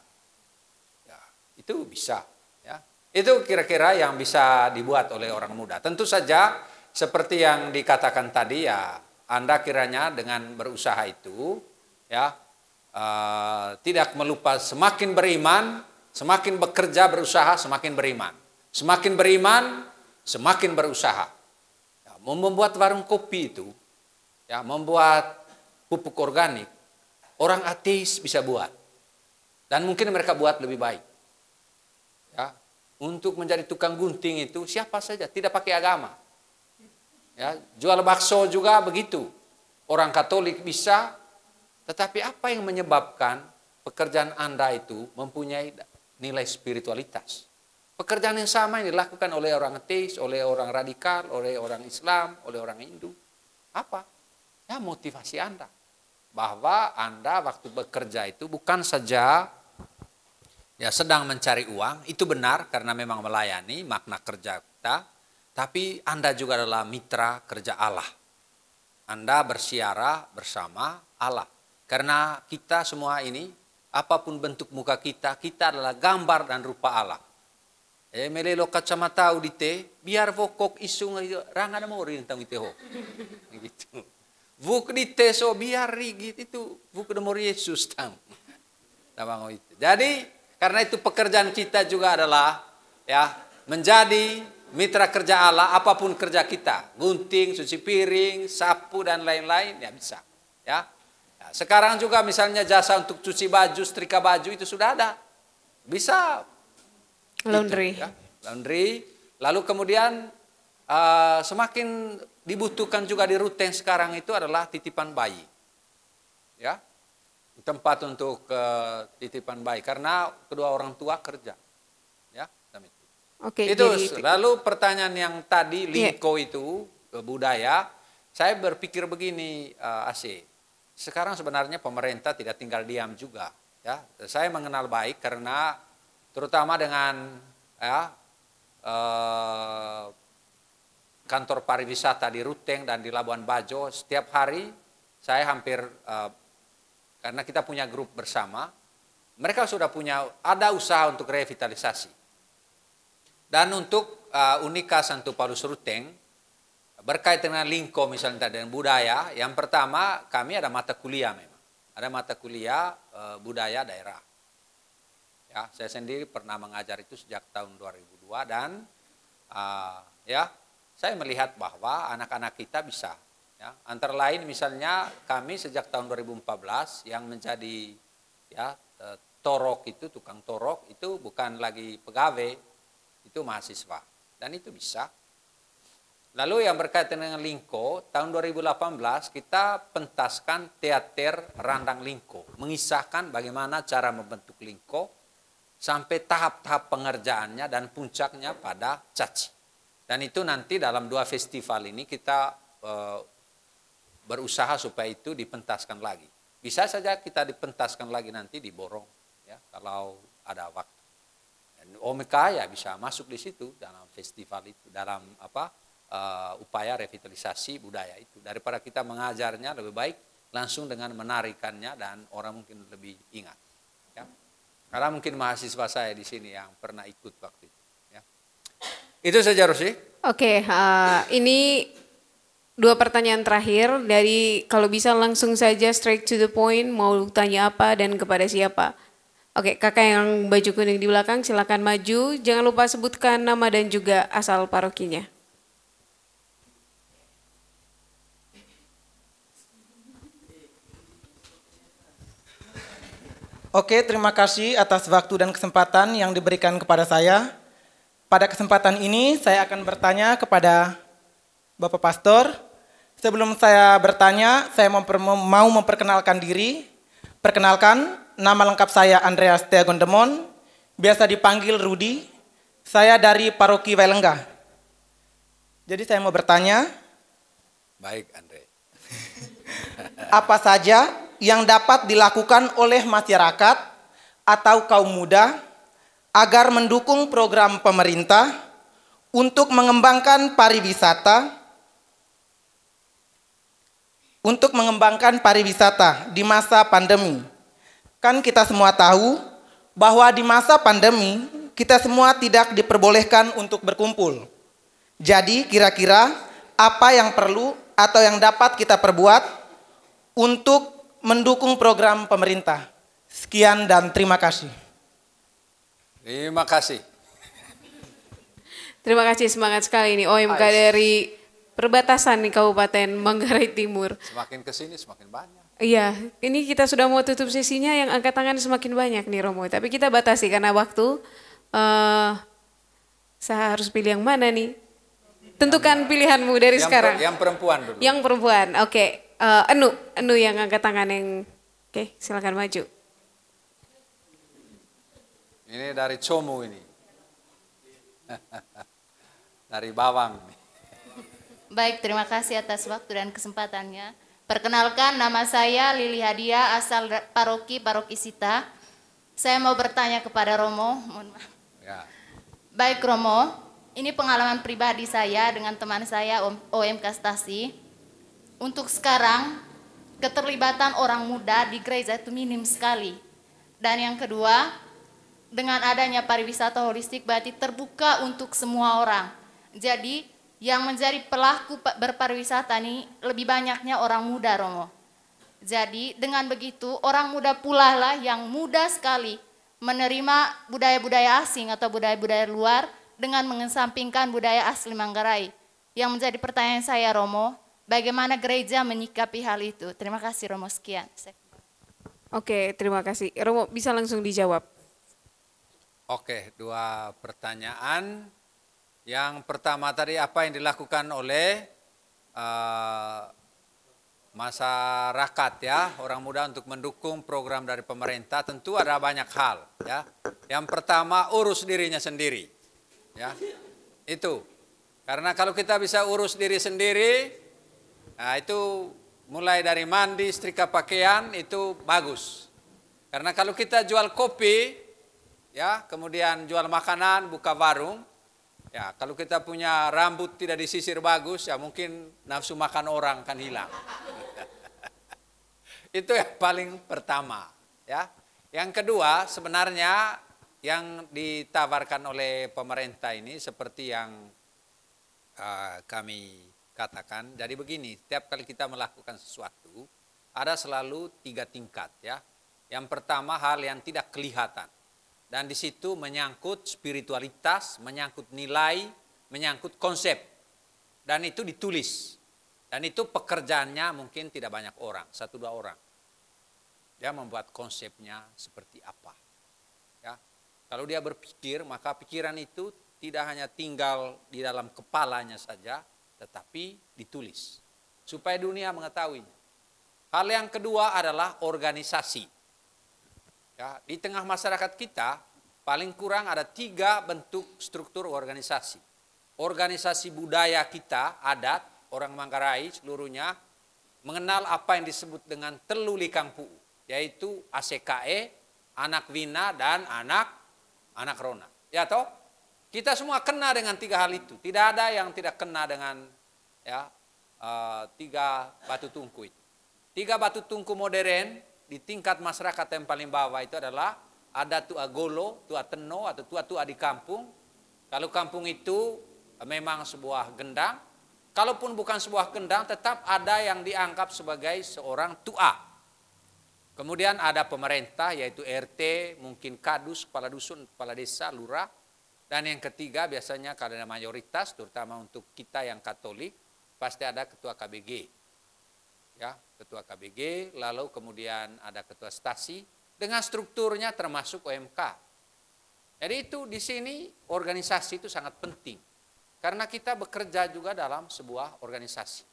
itu bisa, ya. Itu kira-kira yang bisa dibuat oleh orang muda. Tentu saja seperti yang dikatakan tadi, ya, Anda kiranya dengan berusaha itu, ya, tidak melupa semakin beriman, semakin bekerja berusaha, semakin beriman. Semakin beriman, semakin berusaha. Ya, membuat warung kopi itu, ya, membuat pupuk organik, orang ateis bisa buat. Dan mungkin mereka buat lebih baik. Ya, untuk menjadi tukang gunting itu siapa saja, tidak pakai agama. Ya, jual bakso juga begitu. Orang Katolik bisa, tetapi apa yang menyebabkan pekerjaan Anda itu mempunyai nilai spiritualitas? Pekerjaan yang sama yang dilakukan oleh orang ateis, oleh orang radikal, oleh orang Islam, oleh orang Hindu. Apa? Ya, motivasi Anda. Bahwa Anda waktu bekerja itu bukan saja ya sedang mencari uang, itu benar karena memang melayani makna kerja kita, tapi Anda juga adalah mitra kerja Allah. Anda bersiara bersama Allah. Karena kita semua ini, apapun bentuk muka kita, kita adalah gambar dan rupa Allah. Melelo kacamata udite, biar vokok isung ranga na mo rin tang iteho. Gitu. Vuk dite so biar rigit itu vuk na mo Yesus tang. Jadi karena itu pekerjaan kita juga adalah ya menjadi mitra kerja Allah, apapun kerja kita, gunting, cuci piring, sapu dan lain-lain ya bisa. Ya. Sekarang juga misalnya jasa untuk cuci baju, setrika baju itu sudah ada. Bisa laundry. Gitu, ya. Laundry. Lalu kemudian semakin dibutuhkan juga di Ruteng sekarang itu adalah titipan bayi. Ya. tempat untuk titipan bayi karena kedua orang tua kerja. Ya, Oke, itu jadi lalu pertanyaan yang tadi Iya. lingko itu budaya, saya berpikir begini, AC. Sekarang sebenarnya pemerintah tidak tinggal diam juga, ya. Saya mengenal baik karena terutama dengan ya, kantor pariwisata di Ruteng dan di Labuan Bajo, setiap hari saya hampir karena kita punya grup bersama, mereka sudah punya ada usaha untuk revitalisasi. Dan untuk Unika Santo Paulus Ruteng, berkaitan dengan lingko misalnya dengan budaya, yang pertama kami ada mata kuliah memang. Ada mata kuliah budaya daerah. Ya, saya sendiri pernah mengajar itu sejak tahun 2002 dan ya saya melihat bahwa anak-anak kita bisa. Ya, antara lain misalnya kami sejak tahun 2014 yang menjadi ya torok itu, tukang torok itu bukan lagi pegawai, itu mahasiswa dan itu bisa. Lalu yang berkaitan dengan lingko, tahun 2018 kita pentaskan teater Randang Lingko, mengisahkan bagaimana cara membentuk lingko sampai tahap-tahap pengerjaannya dan puncaknya pada caci. Dan itu nanti dalam 2 festival ini kita berusaha supaya itu dipentaskan lagi. Bisa saja kita dipentaskan lagi nanti di Borong, ya, kalau ada waktu. OMK ya bisa masuk di situ dalam festival itu, dalam upaya revitalisasi budaya itu. Daripada kita mengajarnya lebih baik langsung dengan menarikannya dan orang mungkin lebih ingat. Ya. Karena mungkin mahasiswa saya di sini yang pernah ikut waktu itu. Ya. Itu saja Rosi. Oke, ini 2 pertanyaan terakhir dari kalau bisa langsung saja straight to the point, mau tanya apa dan kepada siapa. Oke, kakak yang baju kuning di belakang silakan maju. Jangan lupa sebutkan nama dan juga asal parokinya. Oke, terima kasih atas waktu dan kesempatan yang diberikan kepada saya. Pada kesempatan ini saya akan bertanya kepada Bapak Pastor. Sebelum saya bertanya, saya mau memperkenalkan diri. Perkenalkan, nama lengkap saya Andreas Teagondemon, biasa dipanggil Rudi. Saya dari Paroki Welengga. Jadi saya mau bertanya. Baik, Andre. Apa saja yang dapat dilakukan oleh masyarakat atau kaum muda agar mendukung program pemerintah untuk mengembangkan pariwisata di masa pandemi. Kan kita semua tahu bahwa di masa pandemi kita semua tidak diperbolehkan untuk berkumpul. Jadi kira-kira apa yang perlu atau yang dapat kita perbuat untuk mendukung program pemerintah? Sekian dan terima kasih. Terima kasih. Terima kasih, semangat sekali ini OMK dari perbatasan nih Kabupaten Manggarai Timur. Semakin kesini semakin banyak. Iya, ini kita sudah mau tutup sesinya, yang angkat tangan semakin banyak nih Romo. Tapi kita batasi karena waktu. Saya harus pilih yang mana nih? Tentukan pilihanmu dari sekarang. Yang perempuan dulu. Yang perempuan, oke. Enu yang angkat tangan yang, oke, silakan maju. Ini dari Comu ini. Dari Bawang. Baik, terima kasih atas waktu dan kesempatannya. Perkenalkan, nama saya Lili Hadia, asal Paroki Sita. Saya mau bertanya kepada Romo. Mohon maaf. Ya. Baik Romo, ini pengalaman pribadi saya dengan teman saya OMK Stasi. Untuk sekarang, keterlibatan orang muda di gereja itu minim sekali. Dan yang kedua, dengan adanya pariwisata holistik berarti terbuka untuk semua orang. Jadi yang menjadi pelaku berpariwisata ini lebih banyaknya orang muda Romo. Jadi dengan begitu orang muda pula lah yang mudah sekali menerima budaya-budaya asing atau budaya-budaya luar dengan mengesampingkan budaya asli Manggarai. Yang menjadi pertanyaan saya Romo, bagaimana gereja menyikapi hal itu? Terima kasih Romo, sekian. Oke, terima kasih. Romo bisa langsung dijawab. Oke, 2 pertanyaan. Yang pertama tadi apa yang dilakukan oleh masyarakat ya, orang muda untuk mendukung program dari pemerintah tentu ada banyak hal ya. Yang pertama urus dirinya sendiri. Ya. Itu. Karena kalau kita bisa urus diri sendiri, nah itu mulai dari mandi, setrika pakaian itu bagus. Karena kalau kita jual kopi ya, kemudian jual makanan, buka warung, ya kalau kita punya rambut tidak disisir bagus ya mungkin nafsu makan orang kan hilang. Itu yang paling pertama ya. Yang kedua sebenarnya yang ditawarkan oleh pemerintah ini seperti yang kami katakan. Jadi begini, setiap kali kita melakukan sesuatu ada selalu 3 tingkat ya. Yang pertama hal yang tidak kelihatan. Dan di situ menyangkut spiritualitas, menyangkut nilai, menyangkut konsep. Dan itu ditulis. Dan itu pekerjaannya mungkin tidak banyak orang, 1-2 orang. Dia membuat konsepnya seperti apa. Ya. Kalau dia berpikir, maka pikiran itu tidak hanya tinggal di dalam kepalanya saja, tetapi ditulis. Supaya dunia mengetahuinya. Hal yang kedua adalah organisasi. Ya, di tengah masyarakat kita paling kurang ada 3 bentuk struktur organisasi. Organisasi budaya kita, adat, orang Manggarai seluruhnya mengenal apa yang disebut dengan Telu Likang Puu, yaitu ACKE, anak Wina dan anak Rona. Ya toh? Kita semua kena dengan 3 hal itu. Tidak ada yang tidak kena dengan ya 3 batu tungku itu. 3 batu tungku modern di tingkat masyarakat yang paling bawah itu adalah ada tua golo, tua teno atau tua-tua di kampung. Kalau kampung itu memang sebuah gendang, kalaupun bukan sebuah gendang tetap ada yang dianggap sebagai seorang tua. Kemudian ada pemerintah yaitu RT, mungkin kadus, kepala dusun, kepala desa, lurah. Dan yang ketiga biasanya kalau ada mayoritas terutama untuk kita yang Katolik pasti ada ketua KBG. Ya, ketua KBG, lalu kemudian ada ketua stasi dengan strukturnya termasuk OMK. Jadi itu di sini organisasi itu sangat penting karena kita bekerja juga dalam sebuah organisasi.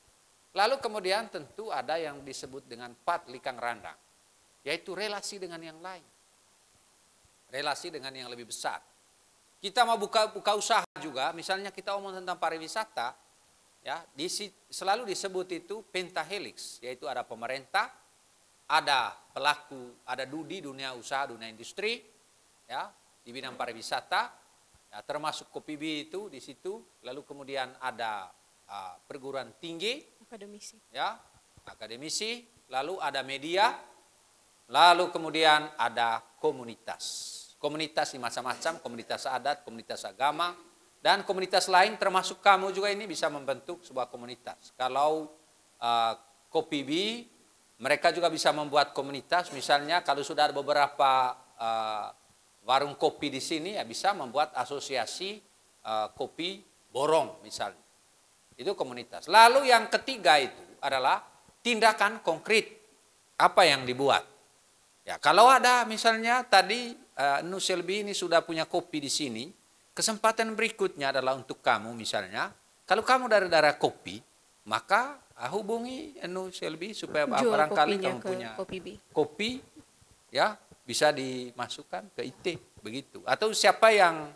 Lalu kemudian tentu ada yang disebut dengan Pat Likang Randang, yaitu relasi dengan yang lain, relasi dengan yang lebih besar. Kita mau buka usaha juga, misalnya kita omong tentang pariwisata. Ya, selalu disebut itu pentahelix, yaitu ada pemerintah, ada pelaku, ada dunia usaha, dunia industri, ya di bidang pariwisata, ya, termasuk Kopibi itu di situ, lalu kemudian ada perguruan tinggi, akademisi, ya akademisi, lalu ada media, lalu kemudian ada komunitas di macam-macam, komunitas adat, komunitas agama. Dan komunitas lain termasuk kamu juga ini bisa membentuk sebuah komunitas. Kalau Kopibi, mereka juga bisa membuat komunitas. Misalnya kalau sudah ada beberapa warung kopi di sini, ya bisa membuat asosiasi kopi borong misalnya. Itu komunitas. Lalu yang ketiga itu adalah tindakan konkret. Apa yang dibuat? Ya kalau ada misalnya tadi Nuselbi ini sudah punya kopi di sini. Kesempatan berikutnya adalah untuk kamu misalnya, kalau kamu dari daerah kopi, maka hubungi Selby supaya barangkali kamu punya kopi, ya bisa dimasukkan ke IT begitu. Atau siapa yang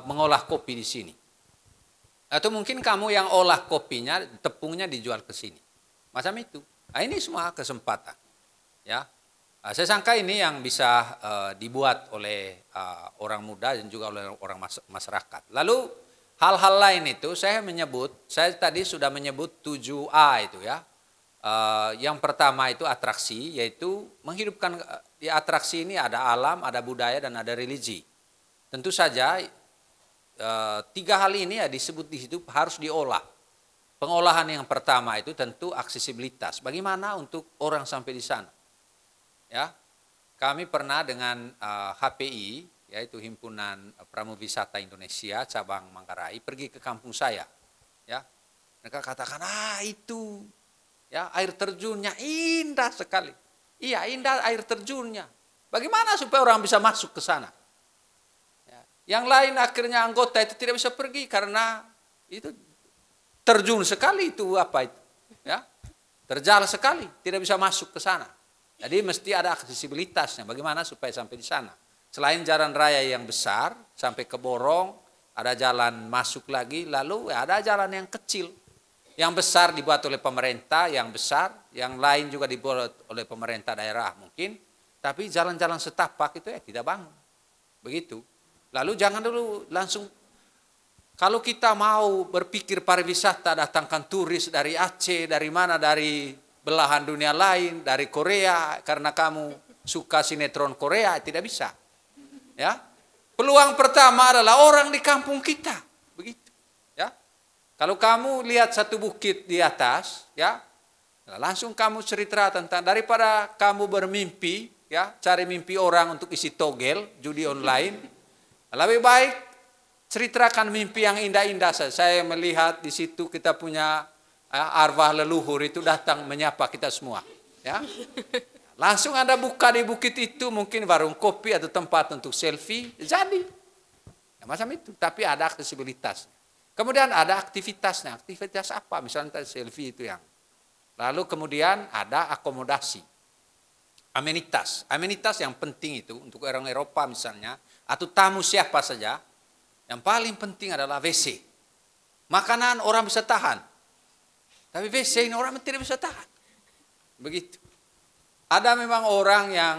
mengolah kopi di sini? Atau mungkin kamu yang olah kopinya, tepungnya dijual ke sini, macam itu. Nah, ini semua kesempatan, ya. Saya sangka ini yang bisa dibuat oleh orang muda dan juga oleh orang masyarakat. Lalu hal-hal lain itu saya tadi sudah menyebut 7A itu ya. Yang pertama itu atraksi, yaitu menghidupkan di atraksi ini ada alam, ada budaya dan ada religi. Tentu saja 3 hal ini ya disebut di situ harus diolah. Pengolahan yang pertama itu tentu aksesibilitas. Bagaimana untuk orang sampai di sana? Ya, kami pernah dengan HPI, yaitu Himpunan Pramuwisata Indonesia cabang Manggarai, pergi ke kampung saya. Ya, mereka katakan itu, ya air terjunnya indah sekali. Iya indah air terjunnya. Bagaimana supaya orang bisa masuk ke sana? Ya, yang lain akhirnya anggota itu tidak bisa pergi karena itu terjun sekali itu apa itu, ya. terjal sekali, tidak bisa masuk ke sana. Jadi mesti ada aksesibilitasnya, bagaimana supaya sampai di sana. Selain jalan raya yang besar, sampai ke Borong, ada jalan masuk lagi, lalu ada jalan yang kecil. Yang besar dibuat oleh pemerintah, yang besar, yang lain juga dibuat oleh pemerintah daerah mungkin. Tapi jalan-jalan setapak itu kita bangun. Begitu. Lalu jangan dulu langsung, kalau kita mau berpikir pariwisata, datangkan turis dari Aceh, dari mana, dari belahan dunia lain, dari Korea, karena kamu suka sinetron Korea, tidak bisa. Ya, peluang pertama adalah orang di kampung kita, begitu. Ya, kalau kamu lihat satu bukit di atas, ya, langsung kamu cerita tentang, daripada kamu bermimpi, ya, cari mimpi orang untuk isi togel, judi online, lebih baik ceritakan mimpi yang indah-indah saja. Saya melihat di situ kita punya arwah leluhur itu datang menyapa kita semua. Ya. Langsung Anda buka di bukit itu mungkin warung kopi atau tempat untuk selfie, jadi. Ya, macam itu, tapi ada aksesibilitas. Kemudian ada aktivitasnya, aktivitas apa? Misalnya selfie itu yang. Lalu kemudian ada akomodasi. Amenitas. Amenitas yang penting itu untuk orang Eropa misalnya, atau tamu siapa saja, yang paling penting adalah WC. Makanan orang bisa tahan. Tapi WC ini orang tidak bisa tahan. Begitu. Ada memang orang yang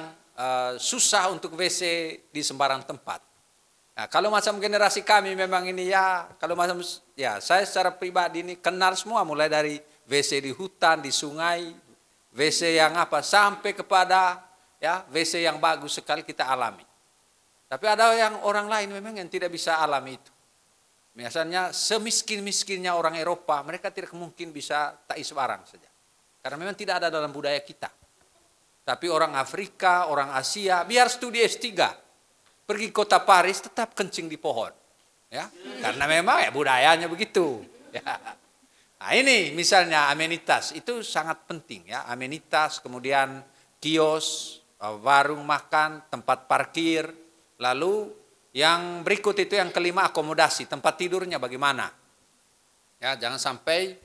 susah untuk WC di sembarang tempat. Nah, kalau macam generasi kami memang ini ya, kalau macam ya saya secara pribadi ini kenal semua mulai dari WC di hutan, di sungai, WC yang apa sampai kepada ya WC yang bagus sekali kita alami. Tapi ada yang orang lain memang yang tidak bisa alami itu. Biasanya semiskin-miskinnya orang Eropa, mereka tidak mungkin bisa tais barang saja. Karena memang tidak ada dalam budaya kita. Tapi orang Afrika, orang Asia, biar studi S3, pergi kota Paris tetap kencing di pohon. Ya, karena memang ya budayanya begitu. Ya. Nah ini misalnya amenitas, itu sangat penting ya. Amenitas, kemudian kios, warung makan, tempat parkir, lalu yang berikut itu yang kelima akomodasi, tempat tidurnya bagaimana. Ya, jangan sampai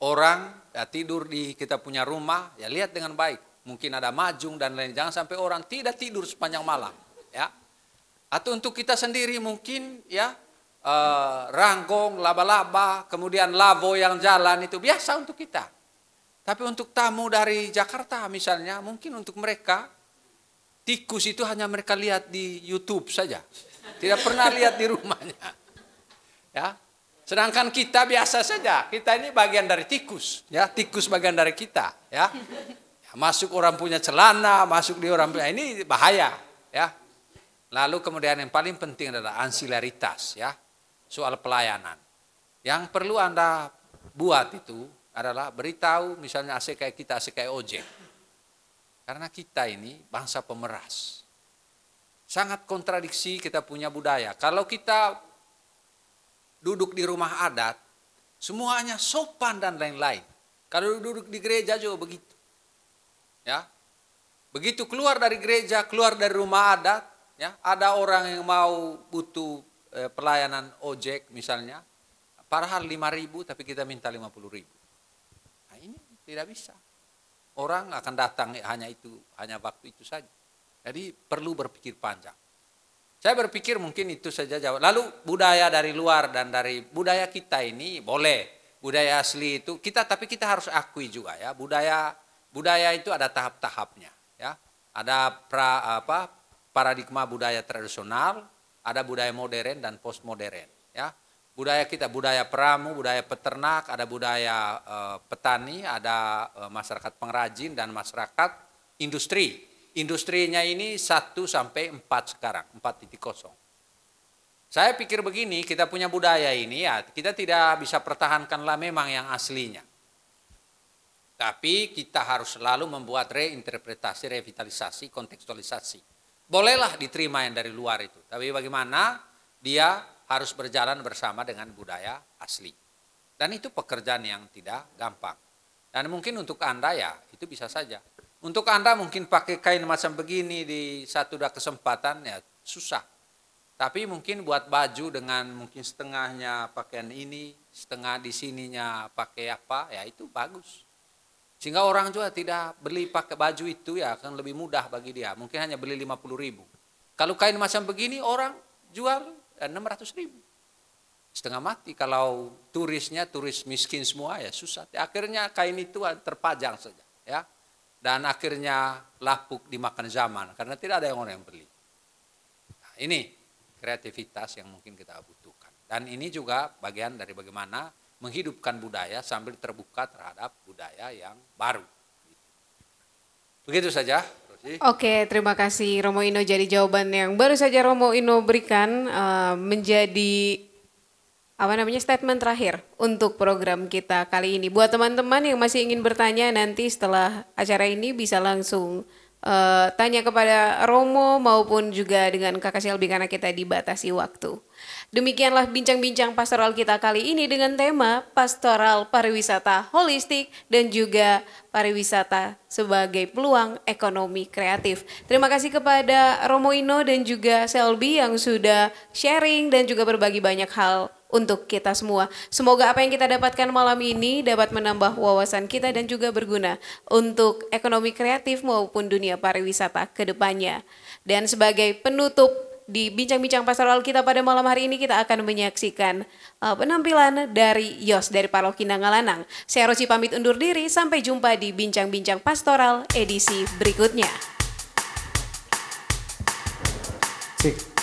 orang ya, tidur di kita punya rumah, ya lihat dengan baik. Mungkin ada majung dan lain, jangan sampai orang tidak tidur sepanjang malam. Ya. Atau untuk kita sendiri mungkin ya ranggong, laba-laba, kemudian lavo yang jalan itu biasa untuk kita. Tapi untuk tamu dari Jakarta misalnya, mungkin untuk mereka tikus itu hanya mereka lihat di YouTube saja. Tidak pernah lihat di rumahnya. Ya. Sedangkan kita biasa saja. Kita ini bagian dari tikus, ya. Tikus bagian dari kita, ya. Masuk orang punya celana, masuk di orang punya, ini bahaya, ya. Lalu kemudian yang paling penting adalah ansilaritas, ya. Soal pelayanan. Yang perlu Anda buat itu adalah beritahu misalnya asik kayak kita, asik kayak ojek. Karena kita ini bangsa pemeras. Sangat kontradiksi kita punya budaya. Kalau kita duduk di rumah adat, semuanya sopan dan lain-lain. Kalau duduk di gereja juga begitu. Ya, begitu keluar dari gereja, keluar dari rumah adat, ya, ada orang yang mau butuh pelayanan ojek misalnya, padahal 5.000 tapi kita minta 50.000. Nah ini tidak bisa. Orang akan datang hanya waktu itu saja. Jadi perlu berpikir panjang. Saya berpikir mungkin itu saja jawab. Lalu budaya dari luar dan dari budaya kita ini boleh. Budaya asli itu kita, tapi kita harus akui juga ya. Budaya itu ada tahap-tahapnya. Ya. Ada paradigma budaya tradisional, ada budaya modern dan postmodern. Ya. Budaya kita, budaya pramu, budaya peternak, ada budaya petani, ada masyarakat pengrajin dan masyarakat industri. Industrinya ini 1 sampai 4 sekarang, 4.0. Saya pikir begini, kita punya budaya ini ya, kita tidak bisa pertahankanlah memang yang aslinya. Tapi kita harus selalu membuat reinterpretasi, revitalisasi, kontekstualisasi. Bolehlah diterima yang dari luar itu, tapi bagaimana dia harus berjalan bersama dengan budaya asli. Dan itu pekerjaan yang tidak gampang. Dan mungkin untuk Anda ya, itu bisa saja. Untuk Anda mungkin pakai kain macam begini di satu kesempatan ya susah. Tapi mungkin buat baju dengan mungkin setengahnya pakaian ini, setengah di sininya pakai apa, ya itu bagus. Sehingga orang juga tidak beli pakai baju itu ya akan lebih mudah bagi dia. Mungkin hanya beli 50.000. Kalau kain macam begini orang jual 600.000. Setengah mati kalau turis miskin semua ya susah. Akhirnya kain itu terpajang saja ya. Dan akhirnya lapuk dimakan zaman karena tidak ada orang yang beli. Nah, ini kreativitas yang mungkin kita butuhkan. Dan ini juga bagian dari bagaimana menghidupkan budaya sambil terbuka terhadap budaya yang baru. Begitu saja. Oke, terima kasih Romo Ino. Jadi jawaban yang baru saja Romo Ino berikan menjadi statement terakhir untuk program kita kali ini. Buat teman-teman yang masih ingin bertanya nanti setelah acara ini bisa langsung tanya kepada Romo maupun juga dengan Kakak Selby karena kita dibatasi waktu. Demikianlah bincang-bincang pastoral kita kali ini dengan tema pastoral pariwisata holistik dan juga pariwisata sebagai peluang ekonomi kreatif. Terima kasih kepada Romo Ino dan juga Selby yang sudah sharing dan juga berbagi banyak hal untuk kita semua. Semoga apa yang kita dapatkan malam ini dapat menambah wawasan kita dan juga berguna untuk ekonomi kreatif maupun dunia pariwisata ke depannya. Dan sebagai penutup di bincang-bincang pastoral kita pada malam hari ini kita akan menyaksikan penampilan dari Yos dari Paroki Nangalanang. Saya Rosi pamit undur diri, sampai jumpa di bincang-bincang pastoral edisi berikutnya. Cik.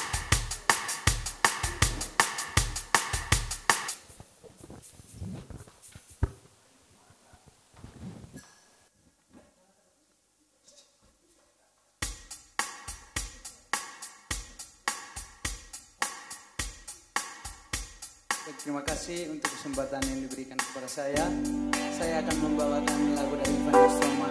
Terima kasih untuk kesempatan yang diberikan kepada saya. Saya akan membawakan lagu dari Ivan Yusroma.